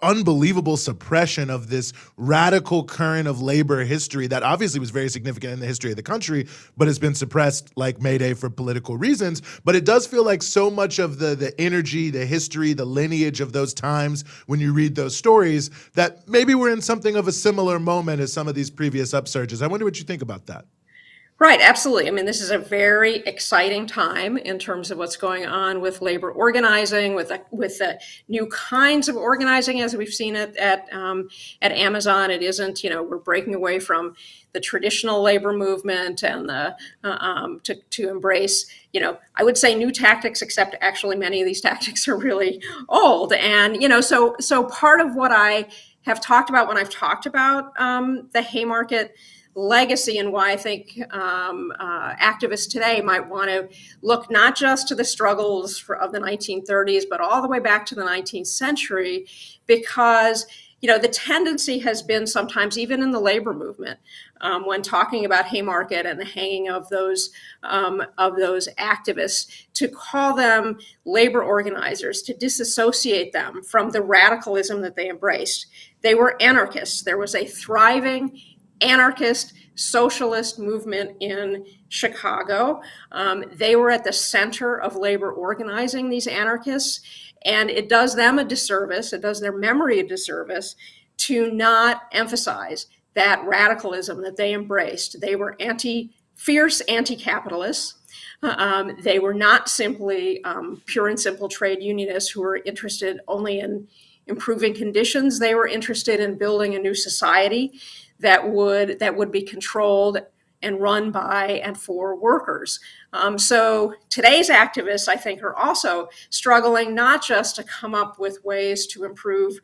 Speaker 1: unbelievable suppression of this radical current of labor history that obviously was very significant in the history of the country, but has been suppressed like May Day for political reasons. But it does feel like so much of the energy, the history, the lineage of those times, when you read those stories, that maybe we're in something of a similar moment as some of these previous upsurges. I wonder what you think about that.
Speaker 7: Right, absolutely. This is a very exciting time in terms of what's going on with labor organizing, with the new kinds of organizing as we've seen it at Amazon. It isn't, we're breaking away from the traditional labor movement and to embrace, I would say new tactics, except actually many of these tactics are really old. And, so part of what I have talked about when I've talked about the Haymarket legacy and why I think activists today might want to look not just to the struggles of the 1930s, but all the way back to the 19th century, because the tendency has been sometimes even in the labor movement, when talking about Haymarket and the hanging of those activists, to call them labor organizers, to disassociate them from the radicalism that they embraced. They were anarchists. There was a thriving anarchist socialist movement in Chicago. They were at the center of labor organizing, these anarchists, and it does them a disservice, it does their memory a disservice to not emphasize that radicalism that they embraced. They were fierce anti-capitalists. They were not simply pure and simple trade unionists who were interested only in improving conditions. They were interested in building a new society that would be controlled and run by and for workers. So today's activists, I think, are also struggling not just to come up with ways to improve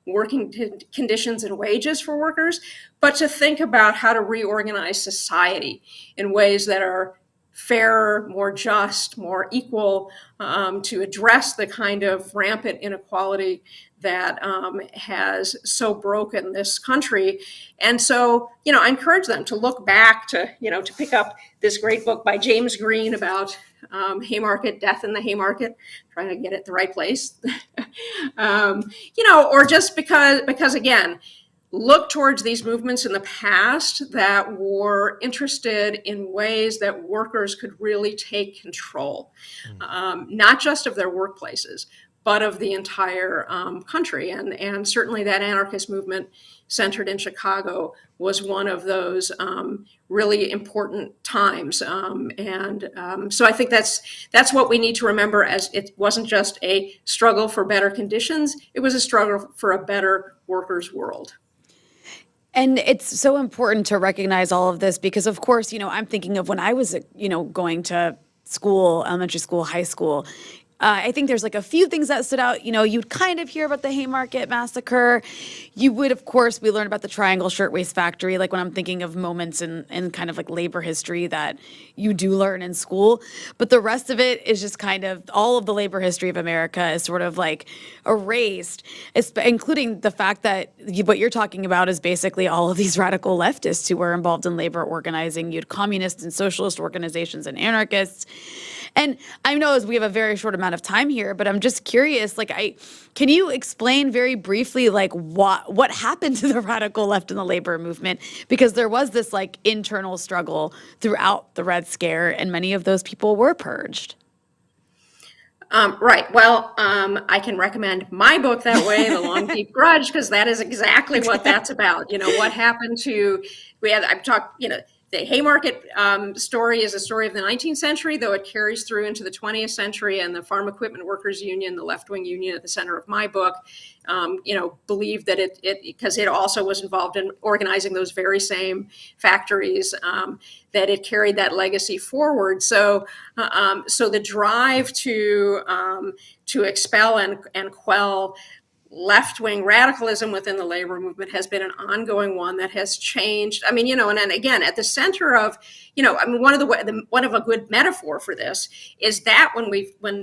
Speaker 7: working conditions and wages for workers, but to think about how to reorganize society in ways that are fairer, more just, more equal, to address the kind of rampant inequality that has so broken this country. And so, I encourage them to look back to pick up this great book by James Green about Haymarket, Death in the Haymarket, trying to get it the right place, or just because again, look towards these movements in the past that were interested in ways that workers could really take control, not just of their workplaces, but of the entire country. And certainly that anarchist movement centered in Chicago was one of those really important times. So I think that's what we need to remember, as it wasn't just a struggle for better conditions, it was a struggle for a better workers' world.
Speaker 2: And it's so important to recognize all of this because, of course, I'm thinking of when I was, going to school, elementary school, high school. I think there's like a few things that stood out. You'd kind of hear about the Haymarket Massacre. You would, of course, we learned about the Triangle Shirtwaist Factory, like when I'm thinking of moments in kind of like labor history that you do learn in school. But the rest of it is just kind of all of the labor history of America is sort of like erased, including the fact that what you're talking about is basically all of these radical leftists who were involved in labor organizing. You had communist and socialist organizations and anarchists. And I know we have a very short amount of time here, but I'm just curious, can you explain very briefly, what happened to the radical left in the labor movement? Because there was this internal struggle throughout the Red Scare, and many of those people were purged.
Speaker 7: Right. Well, I can recommend my book that way, The Long Deep Grudge, because that is exactly what that's about. What happened to, I've talked, Haymarket story is a story of the 19th century, though it carries through into the 20th century. And the Farm Equipment Workers Union, the left-wing union at the center of my book, believed that it because it also was involved in organizing those very same factories, that it carried that legacy forward. So the drive to expel and quell left-wing radicalism within the labor movement has been an ongoing one that has changed. I mean, and again, at the center of, one of a good metaphor for this is that when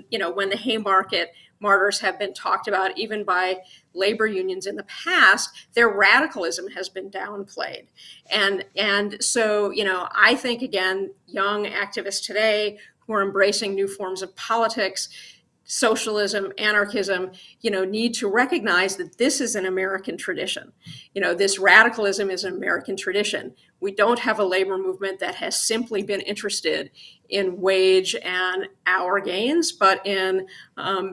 Speaker 7: the Haymarket martyrs have been talked about even by labor unions in the past, their radicalism has been downplayed. And so, I think, again, young activists today who are embracing new forms of politics, socialism, anarchism, need to recognize that this is an American tradition. This radicalism is an American tradition. We don't have a labor movement that has simply been interested in wage and hour gains, but in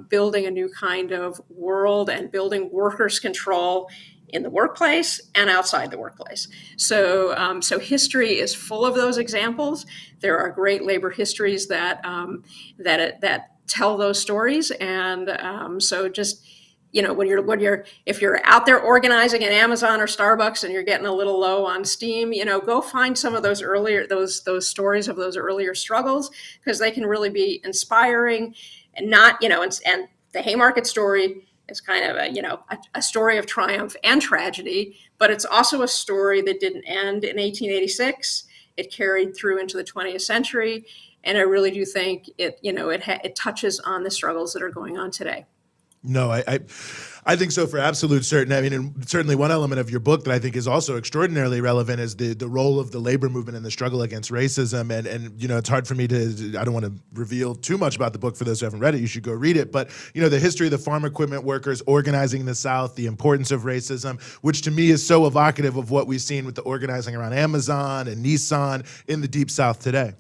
Speaker 7: building a new kind of world and building workers' control in the workplace and outside the workplace. So history is full of those examples. There are great labor histories that tell those stories, and so just if you're out there organizing at Amazon or Starbucks and you're getting a little low on steam, go find some of those earlier those stories of those earlier struggles, because they can really be inspiring, and not and the Haymarket story is kind of a story of triumph and tragedy, but it's also a story that didn't end in 1886. It carried through into the 20th century. And I really do think it touches on the struggles that are going on today.
Speaker 1: No, I think so for absolute certain. I mean, and certainly one element of your book that I think is also extraordinarily relevant is the role of the labor movement in the struggle against racism. And it's hard for me I don't want to reveal too much about the book for those who haven't read it. You should go read it. But, the history of the farm equipment workers organizing in the South, the importance of racism, which to me is so evocative of what we've seen with the organizing around Amazon and Nissan in the Deep South today.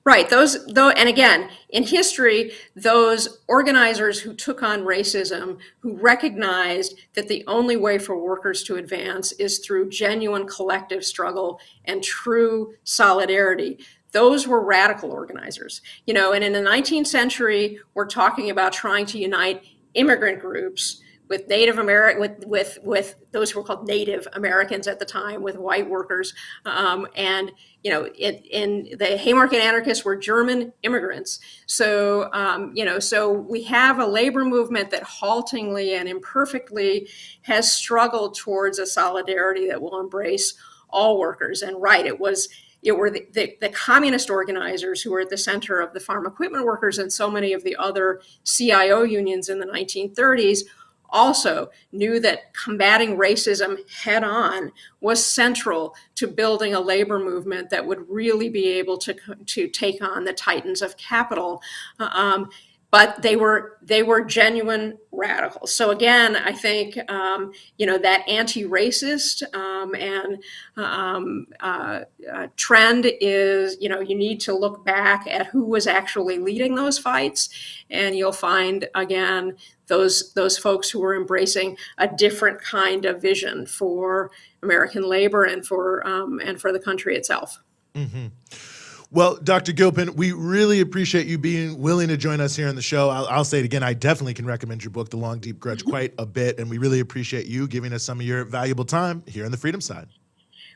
Speaker 7: Right. And again, in history, those organizers who took on racism, who recognized that the only way for workers to advance is through genuine collective struggle and true solidarity, those were radical organizers. And in the 19th century, we're talking about trying to unite immigrant groups with Native American, with those who were called Native Americans at the time, with white workers, in the Haymarket anarchists were German immigrants. So so we have a labor movement that haltingly and imperfectly has struggled towards a solidarity that will embrace all workers. And it were the communist organizers who were at the center of the farm equipment workers and so many of the other CIO unions in the 1930s also knew that combating racism head on was central to building a labor movement that would really be able to take on the titans of capital. But they were genuine radicals. So again, I think that anti-racist trend is you need to look back at who was actually leading those fights, and you'll find again those folks who were embracing a different kind of vision for American labor and for the country itself.
Speaker 1: Mm-hmm. Well, Dr. Gilpin, we really appreciate you being willing to join us here on the show. I'll say it again, I definitely can recommend your book, The Long, Deep Grudge, quite a bit, and we really appreciate you giving us some of your valuable time here on the Freedom Side.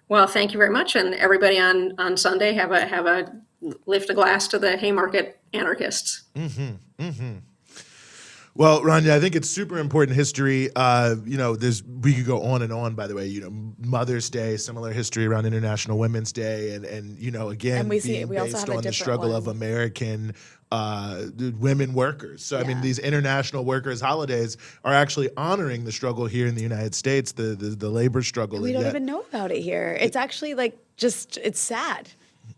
Speaker 1: Well,
Speaker 7: thank you very much, and everybody on Sunday have a lift a glass to the Haymarket anarchists.
Speaker 1: Mm-hmm. Mm-hmm. Well, Rania, I think it's super important history. We could go on and on, by the way, Mother's Day, similar history around International Women's Day. And again,
Speaker 2: and we
Speaker 1: being
Speaker 2: also
Speaker 1: based
Speaker 2: have
Speaker 1: on the struggle of American women workers. So, I mean, these international workers' holidays are actually honoring the struggle here in the United States, the labor struggle.
Speaker 2: And we don't even know about it here. It's actually it's sad.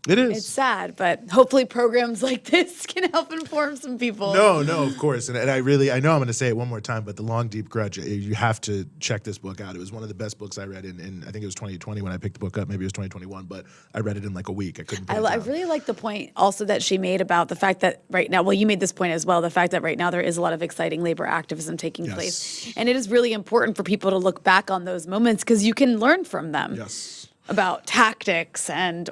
Speaker 1: It is.
Speaker 2: It's sad, but hopefully programs like this can help inform some people.
Speaker 1: No, of course. And I know I'm going to say it one more time, but The Long, Deep Grudge, you have to check this book out. It was one of the best books I read in I think it was 2020 when I picked the book up. Maybe it was 2021, but I read it in like a week. I couldn't put it down.
Speaker 2: I really like the point also that she made about the fact that right now, well, you made this point as well, the fact that right now there is a lot of exciting labor activism taking place. And it is really important for people to look back on those moments because you can learn from them.
Speaker 1: Yes.
Speaker 2: about tactics and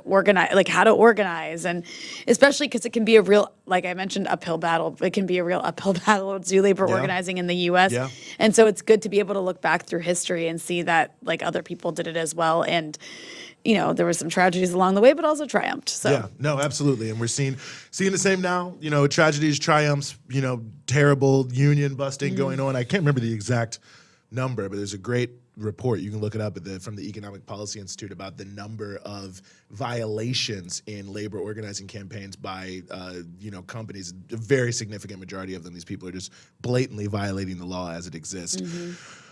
Speaker 2: how to organize, and especially because it can be a real, like I mentioned, uphill battle. It can be a real uphill battle to do labor organizing in the U.S.
Speaker 1: Yeah.
Speaker 2: And so it's good to be able to look back through history and see that like other people did it as well. And there were some tragedies along the way, but also triumphed. So
Speaker 1: yeah, no, absolutely, and we're seeing the same now. Tragedies, triumphs. Terrible union busting going on. I can't remember the exact number, but there's a great report, you can look it up from the Economic Policy Institute, about the number of violations in labor organizing campaigns by companies. A very significant majority of them, these people are just blatantly violating the law as it exists.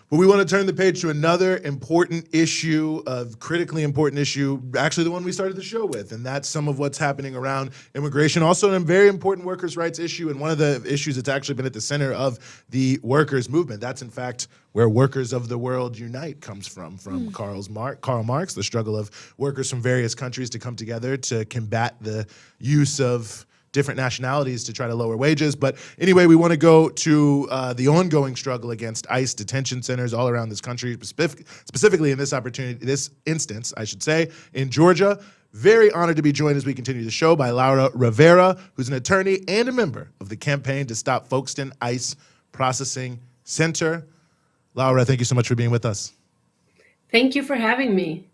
Speaker 1: But we want to turn the page to another important issue, critically important issue, actually the one we started the show with, and that's some of what's happening around immigration. Also a very important workers' rights issue, and one of the issues that's actually been at the center of the workers' movement. That's, in fact, where Workers of the World Unite comes from Karl Marx, the struggle of workers from various countries to come together to combat the use of different nationalities to try to lower wages. But anyway, we want to go to the ongoing struggle against ICE detention centers all around this country, specifically in this instance, I should say, in Georgia. Very honored to be joined as we continue the show by Laura Rivera, who's an attorney and a member of the Campaign to Stop Folkestone ICE Processing Center. Laura, thank you so much for being with us.
Speaker 8: Thank you for having me.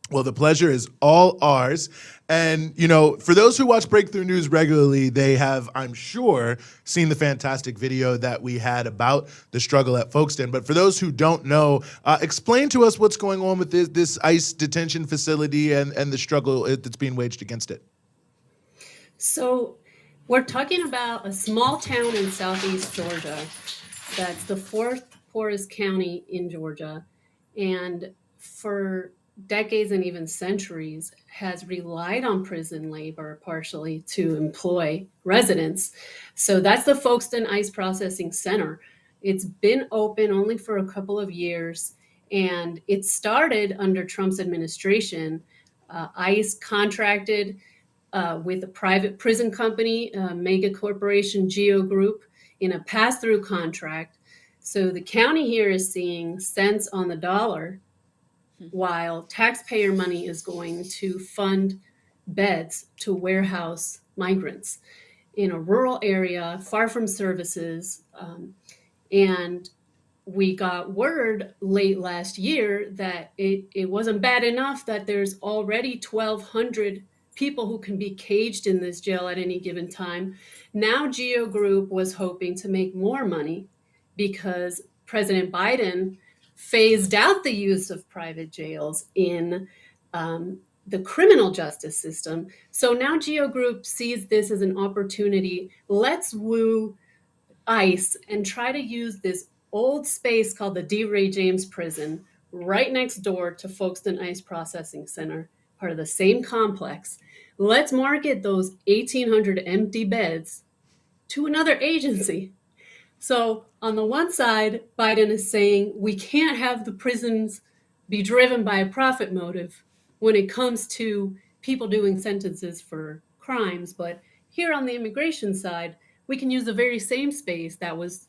Speaker 1: Well, the pleasure is all ours. And, for those who watch Breakthrough News regularly, they have, I'm sure, seen the fantastic video that we had about the struggle at Folkestone. But for those who don't know, explain to us what's going on with this ICE detention facility and the struggle that's being waged against it.
Speaker 8: So we're talking about a small town in southeast Georgia that's the fourth poorest county in Georgia. And for decades and even centuries has relied on prison labor partially to employ residents. So that's the Folkestone ICE Processing Center. It's been open only for a couple of years, and it started under Trump's administration. ICE contracted with a private prison company, mega corporation Geo Group, in a pass-through contract. So the county here is seeing cents on the dollar, while taxpayer money is going to fund beds to warehouse migrants in a rural area, far from services. And we got word late last year that it wasn't bad enough that there's already 1,200 people who can be caged in this jail at any given time. Now Geo Group was hoping to make more money because President Biden phased out the use of private jails in the criminal justice system. So now Geo Group sees this as an opportunity. Let's woo ICE and try to use this old space called the D. Ray James Prison right next door to Folkestone ICE Processing Center, part of the same complex. Let's market those 1,800 empty beds to another agency. So on the one side, Biden is saying we can't have the prisons be driven by a profit motive when it comes to people doing sentences for crimes. But here on the immigration side, we can use the very same space that was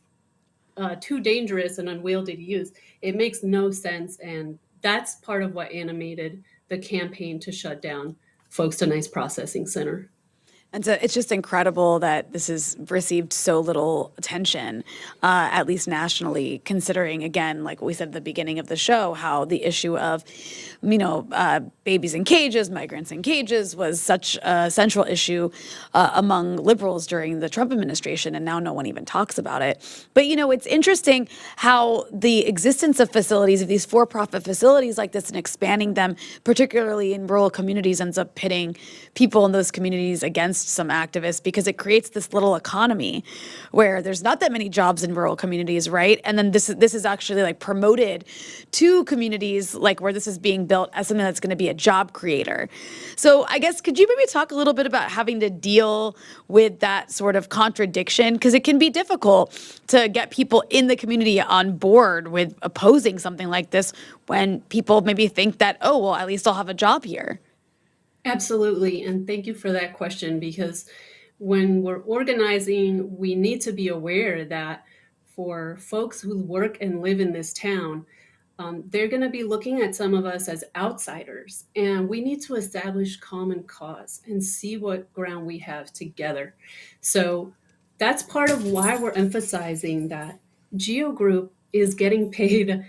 Speaker 8: too dangerous and unwieldy to use. It makes no sense. And that's part of what animated the campaign to shut down Folkestone ICE Processing Center.
Speaker 2: And so it's just incredible that this has received so little attention, at least nationally, considering, again, like we said at the beginning of the show, how the issue of, babies in cages, migrants in cages was such a central issue among liberals during the Trump administration. And now no one even talks about it. But, it's interesting how the existence of facilities, of these for-profit facilities like this, and expanding them, particularly in rural communities, ends up pitting people in those communities against some activists, because it creates this little economy where there's not that many jobs in rural communities, right? And then this is actually like promoted to communities like where this is being built as something that's going to be a job creator. So I guess, could you maybe talk a little bit about having to deal with that sort of contradiction? Because it can be difficult to get people in the community on board with opposing something like this when people maybe think that, oh, well, at least I'll have a job here.
Speaker 8: Absolutely. And thank you for that question, because when we're organizing, we need to be aware that for folks who work and live in this town, they're going to be looking at some of us as outsiders, and we need to establish common cause and see what ground we have together. So that's part of why we're emphasizing that Geo Group is getting paid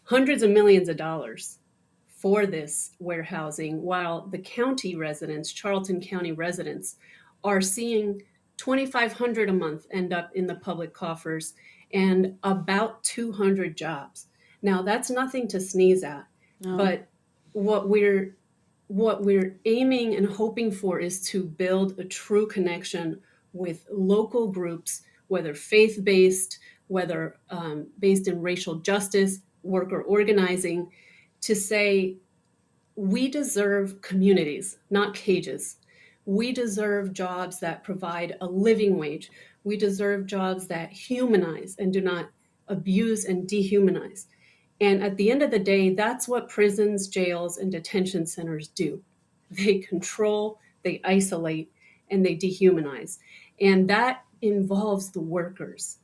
Speaker 8: hundreds of millions of dollars for this warehousing, while the county residents, Charlton County residents, are seeing $2,500 a month end up in the public coffers and about 200 jobs. Now, that's nothing to sneeze at, but what we're aiming and hoping for is to build a true connection with local groups, whether faith-based, whether based in racial justice, worker organizing, to say we deserve communities, not cages. We deserve jobs that provide a living wage. We deserve jobs that humanize and do not abuse and dehumanize. And at the end of the day, that's what prisons, jails, and detention centers do. They control, they isolate, and they dehumanize. And that involves the workers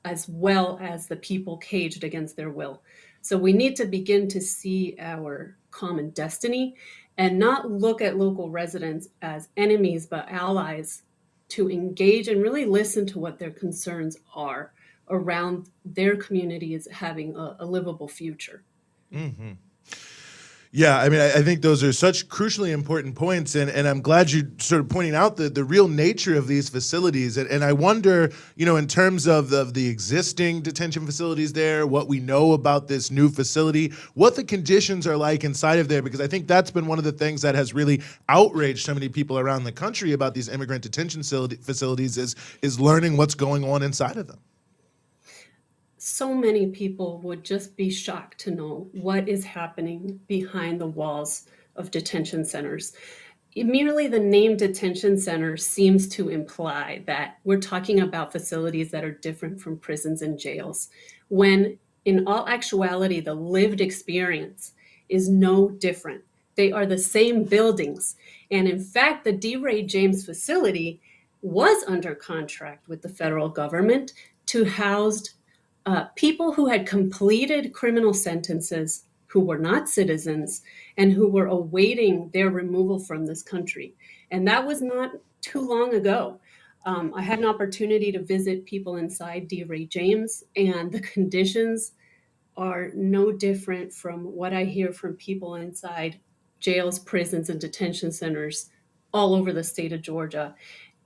Speaker 8: as well as the people caged against their will. So we need to begin to see our common destiny and not look at local residents as enemies, but allies, to engage and really listen to what their concerns are around their communities having a livable future.
Speaker 1: Mm-hmm. Yeah, I mean, I think those are such crucially important points, and I'm glad you sort of pointing out the real nature of these facilities. And I wonder, in terms of the existing detention facilities there, what we know about this new facility, what the conditions are like inside of there, because I think that's been one of the things that has really outraged so many people around the country about these immigrant detention facilities is learning what's going on inside of them.
Speaker 8: So many people would just be shocked to know what is happening behind the walls of detention centers. Merely the name detention center seems to imply that we're talking about facilities that are different from prisons and jails, when in all actuality, the lived experience is no different. They are the same buildings. And in fact, the D. Ray James facility was under contract with the federal government to house people who had completed criminal sentences, who were not citizens, and who were awaiting their removal from this country. And that was not too long ago. I had an opportunity to visit people inside D. Ray James, and the conditions are no different from what I hear from people inside jails, prisons, and detention centers all over the state of Georgia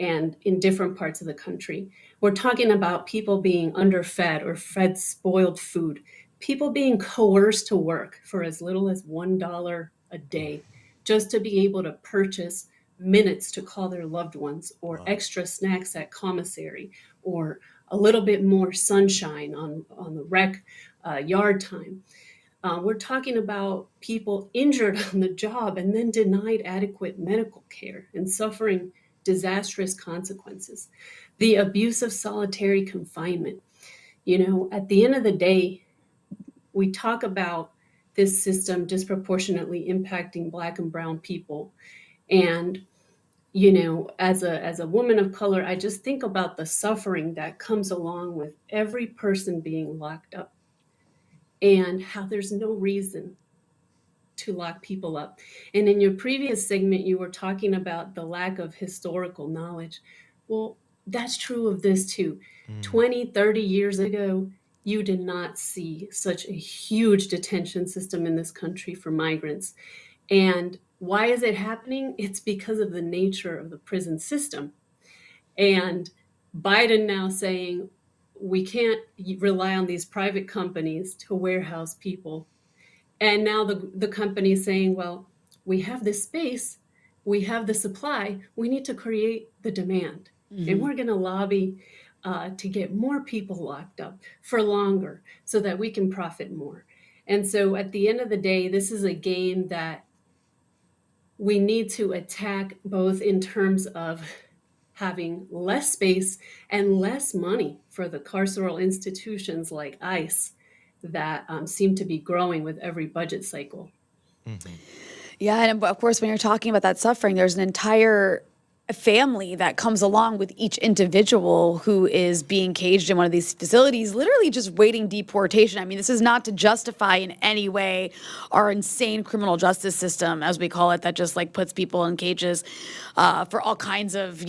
Speaker 8: and in different parts of the country. We're talking about people being underfed or fed spoiled food, people being coerced to work for as little as $1 a day just to be able to purchase minutes to call their loved ones, or extra snacks at commissary, or a little bit more sunshine on the rec yard time. We're talking about people injured on the job and then denied adequate medical care and suffering disastrous consequences. The abuse of solitary confinement. At the end of the day, we talk about this system disproportionately impacting Black and brown people. And, as a woman of color, I just think about the suffering that comes along with every person being locked up, and how there's no reason to lock people up. And in your previous segment, you were talking about the lack of historical knowledge. Well, that's true of this too. 20, 30 years ago, you did not see such a huge detention system in this country for migrants. And why is it happening? It's because of the nature of the prison system. And Biden now saying, we can't rely on these private companies to warehouse people. And now the company is saying, well, we have this space, we have the supply, we need to create the demand. Mm-hmm. And we're going to lobby to get more people locked up for longer so that we can profit more. And so at the end of the day, this is a game that we need to attack, both in terms of having less space and less money for the carceral institutions like ICE that seem to be growing with every budget cycle.
Speaker 2: Mm-hmm. Yeah, and of course, when you're talking about that suffering, there's an entire family that comes along with each individual who is being caged in one of these facilities, literally just waiting deportation. I mean, this is not to justify in any way our insane criminal justice system, as we call it, that just like puts people in cages for all kinds of,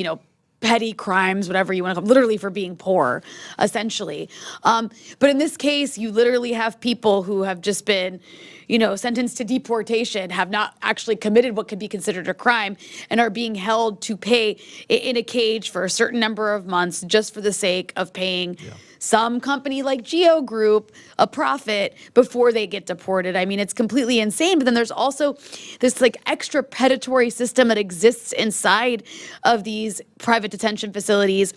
Speaker 2: petty crimes, whatever you want to call them, literally for being poor, essentially. But in this case, you literally have people who have just been, sentenced to deportation, have not actually committed what could be considered a crime, and are being held to pay in a cage for a certain number of months just for the sake of paying some company like Geo Group a profit before they get deported. I mean, it's completely insane. But then there's also this like extra predatory system that exists inside of these private detention facilities.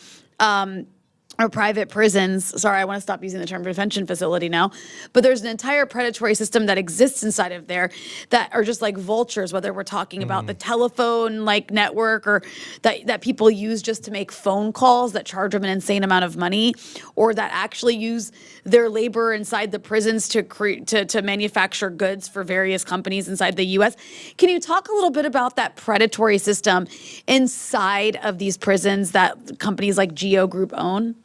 Speaker 2: Or private prisons. Sorry, I want to stop using the term detention facility now. But there's an entire predatory system that exists inside of there that are just like vultures, whether we're talking about the telephone like network or that people use just to make phone calls that charge them an insane amount of money, or that actually use their labor inside the prisons to manufacture goods for various companies inside the U.S. Can you talk a little bit about that predatory system inside of these prisons that companies like Geo Group own?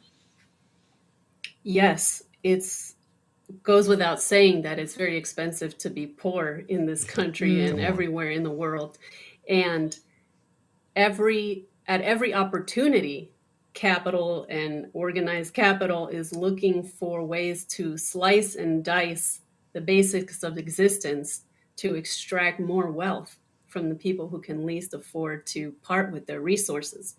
Speaker 8: Yes, it's goes without saying that it's very expensive to be poor in this country and everywhere in the world. And at every opportunity, capital and organized capital is looking for ways to slice and dice the basics of existence to extract more wealth from the people who can least afford to part with their resources.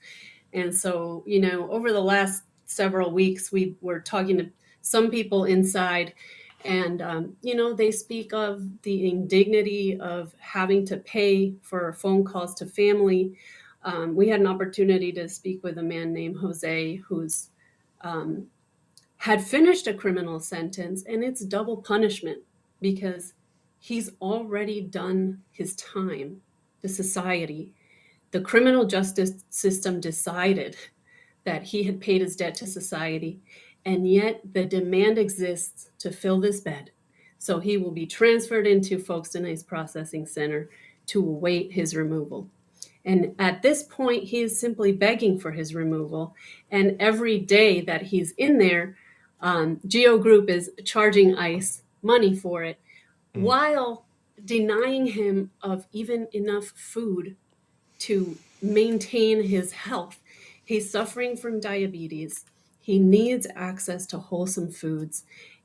Speaker 8: And so, over the last several weeks, we were talking to some people inside, and, they speak of the indignity of having to pay for phone calls to family. We had an opportunity to speak with a man named Jose who's had finished a criminal sentence, and it's double punishment because he's already done his time to society. The criminal justice system decided that he had paid his debt to society, and yet the demand exists to fill this bed. So he will be transferred into Folkestone Ice Processing Center to await his removal. And at this point, he is simply begging for his removal. And every day that he's in there, Geo Group is charging ICE money for it, while denying him of even enough food to maintain his health. He's suffering from diabetes. He needs access to wholesome foods.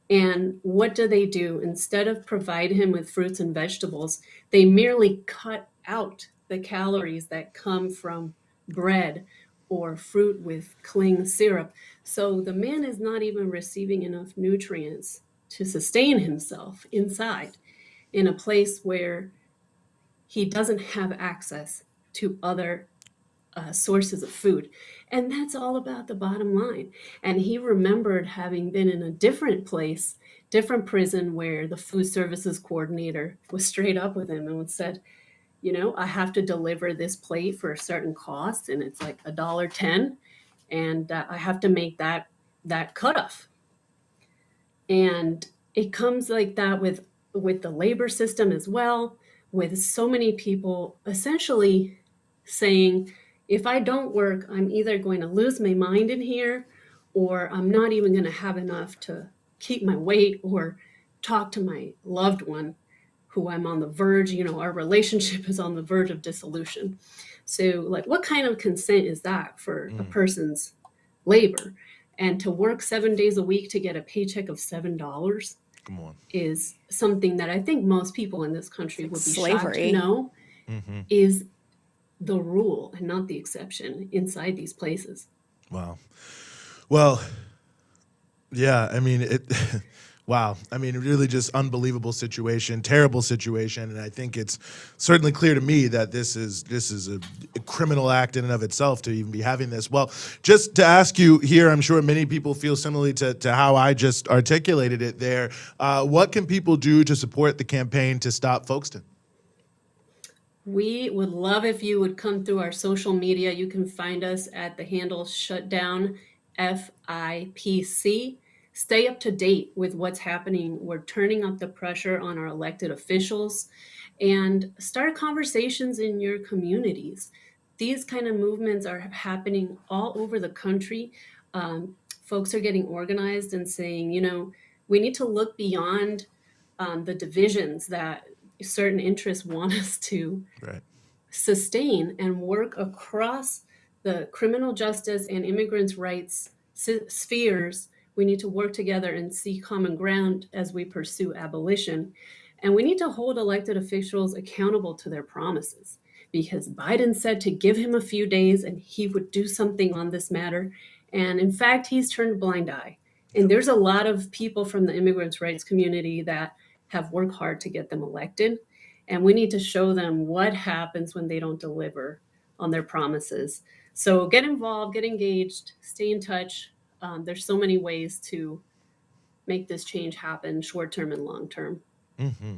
Speaker 8: And what do? Instead of provide him with fruits and vegetables, they merely cut out the calories that come from bread or fruit with cling syrup. So the man is not even receiving enough nutrients to sustain himself inside in a place where he doesn't have access to other sources of food. And that's all about the bottom line. And he remembered having been in a different place, different prison, where the food services coordinator was straight up with him and said, I have to deliver this plate for a certain cost, and it's like $1.10, and I have to make that cutoff. And it comes like that with the labor system as well, with so many people essentially saying, if I don't work, I'm either going to lose my mind in here, or I'm not even going to have enough to keep my weight or talk to my loved one who I'm on the verge, our relationship is on the verge of dissolution. So like, what kind of consent is that for a person's labor? And to work 7 days a week to get a paycheck of $7 is something that I think most people in this country would be shocked to know is the rule and not the exception inside these places.
Speaker 1: Wow. Well, yeah, I mean, wow. I mean, really just unbelievable situation, terrible situation. And I think it's certainly clear to me that this is a criminal act in and of itself to even be having this. Well, just to ask you here, I'm sure many people feel similarly to how I just articulated it there. What can people do to support the campaign to stop Folkestone?
Speaker 8: We would love if you would come through our social media. You can find us at the handle Shutdown FIPC. Stay up to date with what's happening. We're turning up the pressure on our elected officials, and start conversations in your communities. these kind of movements are happening all over the country. Folks are getting organized and saying, we need to look beyond the divisions that certain interests want us to sustain and work across the criminal justice and immigrants' rights spheres. We need to work together and see common ground as we pursue abolition. And we need to hold elected officials accountable to their promises, because Biden said to give him a few days and he would do something on this matter. And in fact, he's turned a blind eye. And there's a lot of people from the immigrants' rights community that have worked hard to get them elected. And we need to show them what happens when they don't deliver on their promises. So get involved, get engaged, stay in touch. There's so many ways to make this change happen, short-term and long-term.
Speaker 1: Mm-hmm.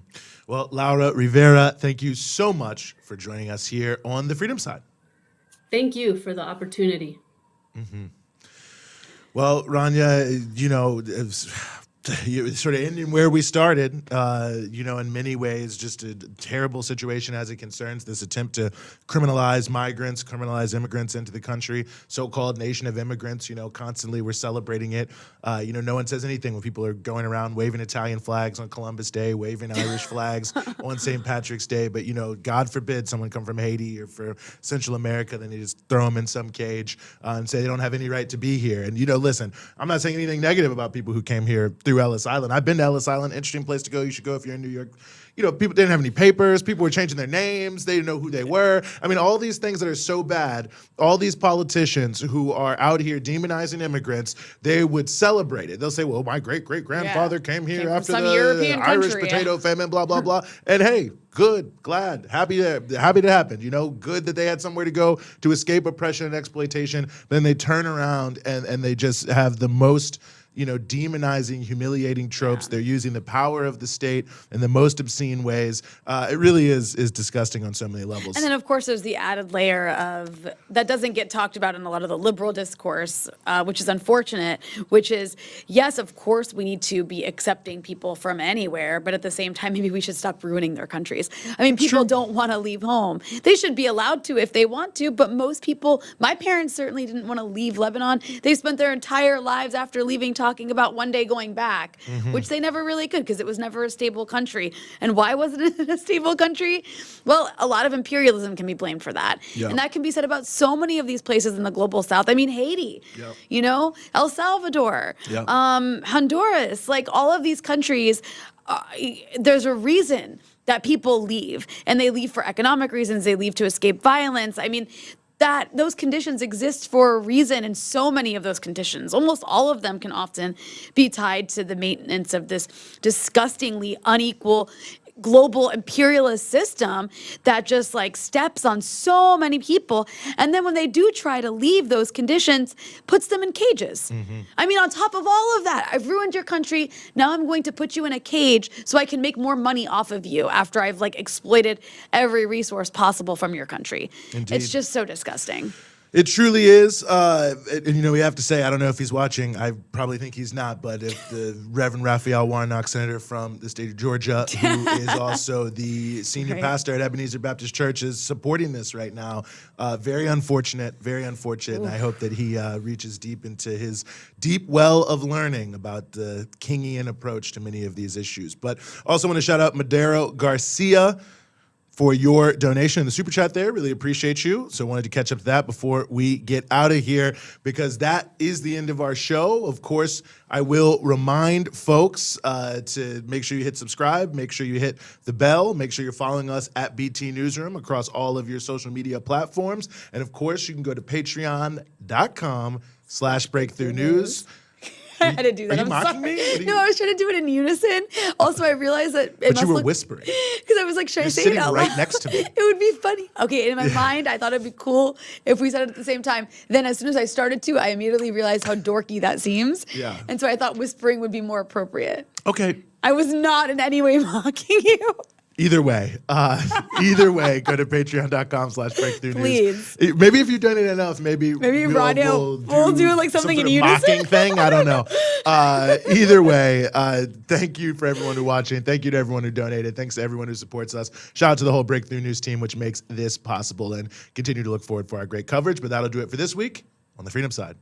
Speaker 1: Well, Laura Rivera, thank you so much for joining us here on the Freedom Side.
Speaker 8: Thank you for the opportunity.
Speaker 1: Mm-hmm. Well, Rania, sort of ending where we started, in many ways, just a terrible situation as it concerns this attempt to criminalize migrants, criminalize immigrants into the country, so-called nation of immigrants. Constantly we're celebrating it. No one says anything when people are going around waving Italian flags on Columbus Day, waving Irish flags on St. Patrick's Day. But, God forbid someone come from Haiti or from Central America, then they just throw them in some cage and say they don't have any right to be here. And, listen, I'm not saying anything negative about people who came here through Ellis Island. I've been to Ellis Island. Interesting place to go. You should go if you're in New York. People didn't have any papers. People were changing their names. They didn't know who they were. I mean, all these things that are so bad, all these politicians who are out here demonizing immigrants, they would celebrate it. They'll say, well, my great-great-grandfather came here after the
Speaker 2: European
Speaker 1: Irish
Speaker 2: country,
Speaker 1: potato famine, blah, blah, blah. And hey, good, glad, happy that happened. Good that they had somewhere to go to escape oppression and exploitation. Then they turn around and they just have the most demonizing, humiliating tropes. Yeah. They're using the power of the state in the most obscene ways. It really is disgusting on so many levels.
Speaker 2: And then, of course, there's the added layer of that doesn't get talked about in a lot of the liberal discourse, which is unfortunate, which is, yes, of course, we need to be accepting people from anywhere, but at the same time, maybe we should stop ruining their countries. I mean, people don't want to leave home. They should be allowed to if they want to, but most people, my parents certainly didn't want to leave Lebanon. They spent their entire lives after leaving talking about one day going back, which they never really could because it was never a stable country. And why wasn't it a stable country? Well, a lot of imperialism can be blamed for that. Yep. And that can be said about so many of these places in the global south. I mean, Haiti, El Salvador, Honduras, like all of these countries, there's a reason that people leave. And they leave for economic reasons. They leave to escape violence. I mean, that those conditions exist for a reason, and so many of those conditions, almost all of them, can often be tied to the maintenance of this disgustingly unequal global imperialist system that just steps on so many people. And then when they do try to leave, those conditions puts them in cages. I mean, on top of all of that, I've ruined your country. Now I'm going to put you in a cage so I can make more money off of you after I've exploited every resource possible from your country. Indeed. It's just so disgusting.
Speaker 1: It truly is. And, we have to say, I don't know if he's watching. I probably think he's not. But if the Reverend Raphael Warnock, senator from the state of Georgia, who is also the senior pastor at Ebenezer Baptist Church, is supporting this right now, very unfortunate, very unfortunate. And I hope that he reaches deep into his deep well of learning about the Kingian approach to many of these issues. But also want to shout out Madero Garcia for your donation in the Super Chat there. Really appreciate you. So wanted to catch up to that before we get out of here, because that is the end of our show. Of course, I will remind folks to make sure you hit subscribe, make sure you hit the bell, make sure you're following us at BT Newsroom across all of your social media platforms. And of course, you can go to patreon.com/breakthroughnews.
Speaker 2: I had to do that.
Speaker 1: Are you mocking me?
Speaker 2: No, I was trying to do it in unison. Also, I realized that
Speaker 1: but you were whispering.
Speaker 2: Because I was like, should I say it out loud?
Speaker 1: You're sitting right next to me.
Speaker 2: It would be funny. Okay, in my mind, I thought it'd be cool if we said it at the same time. Then as soon as I started to, I immediately realized how dorky that seems.
Speaker 1: Yeah.
Speaker 2: And so I thought whispering would be more appropriate.
Speaker 1: Okay.
Speaker 2: I was not in any way mocking you.
Speaker 1: Either way, go to patreon.com/breakthrough news.
Speaker 2: Please.
Speaker 1: Maybe if you donate enough, maybe
Speaker 2: we'll do like something in
Speaker 1: sort of
Speaker 2: unison.
Speaker 1: mocking thing. I don't know. Either way, thank you for everyone who watching. Thank you to everyone who donated. Thanks to everyone who supports us. Shout out to the whole Breakthrough News team, which makes this possible, and continue to look forward for our great coverage. But that'll do it for this week on the Freedom Side.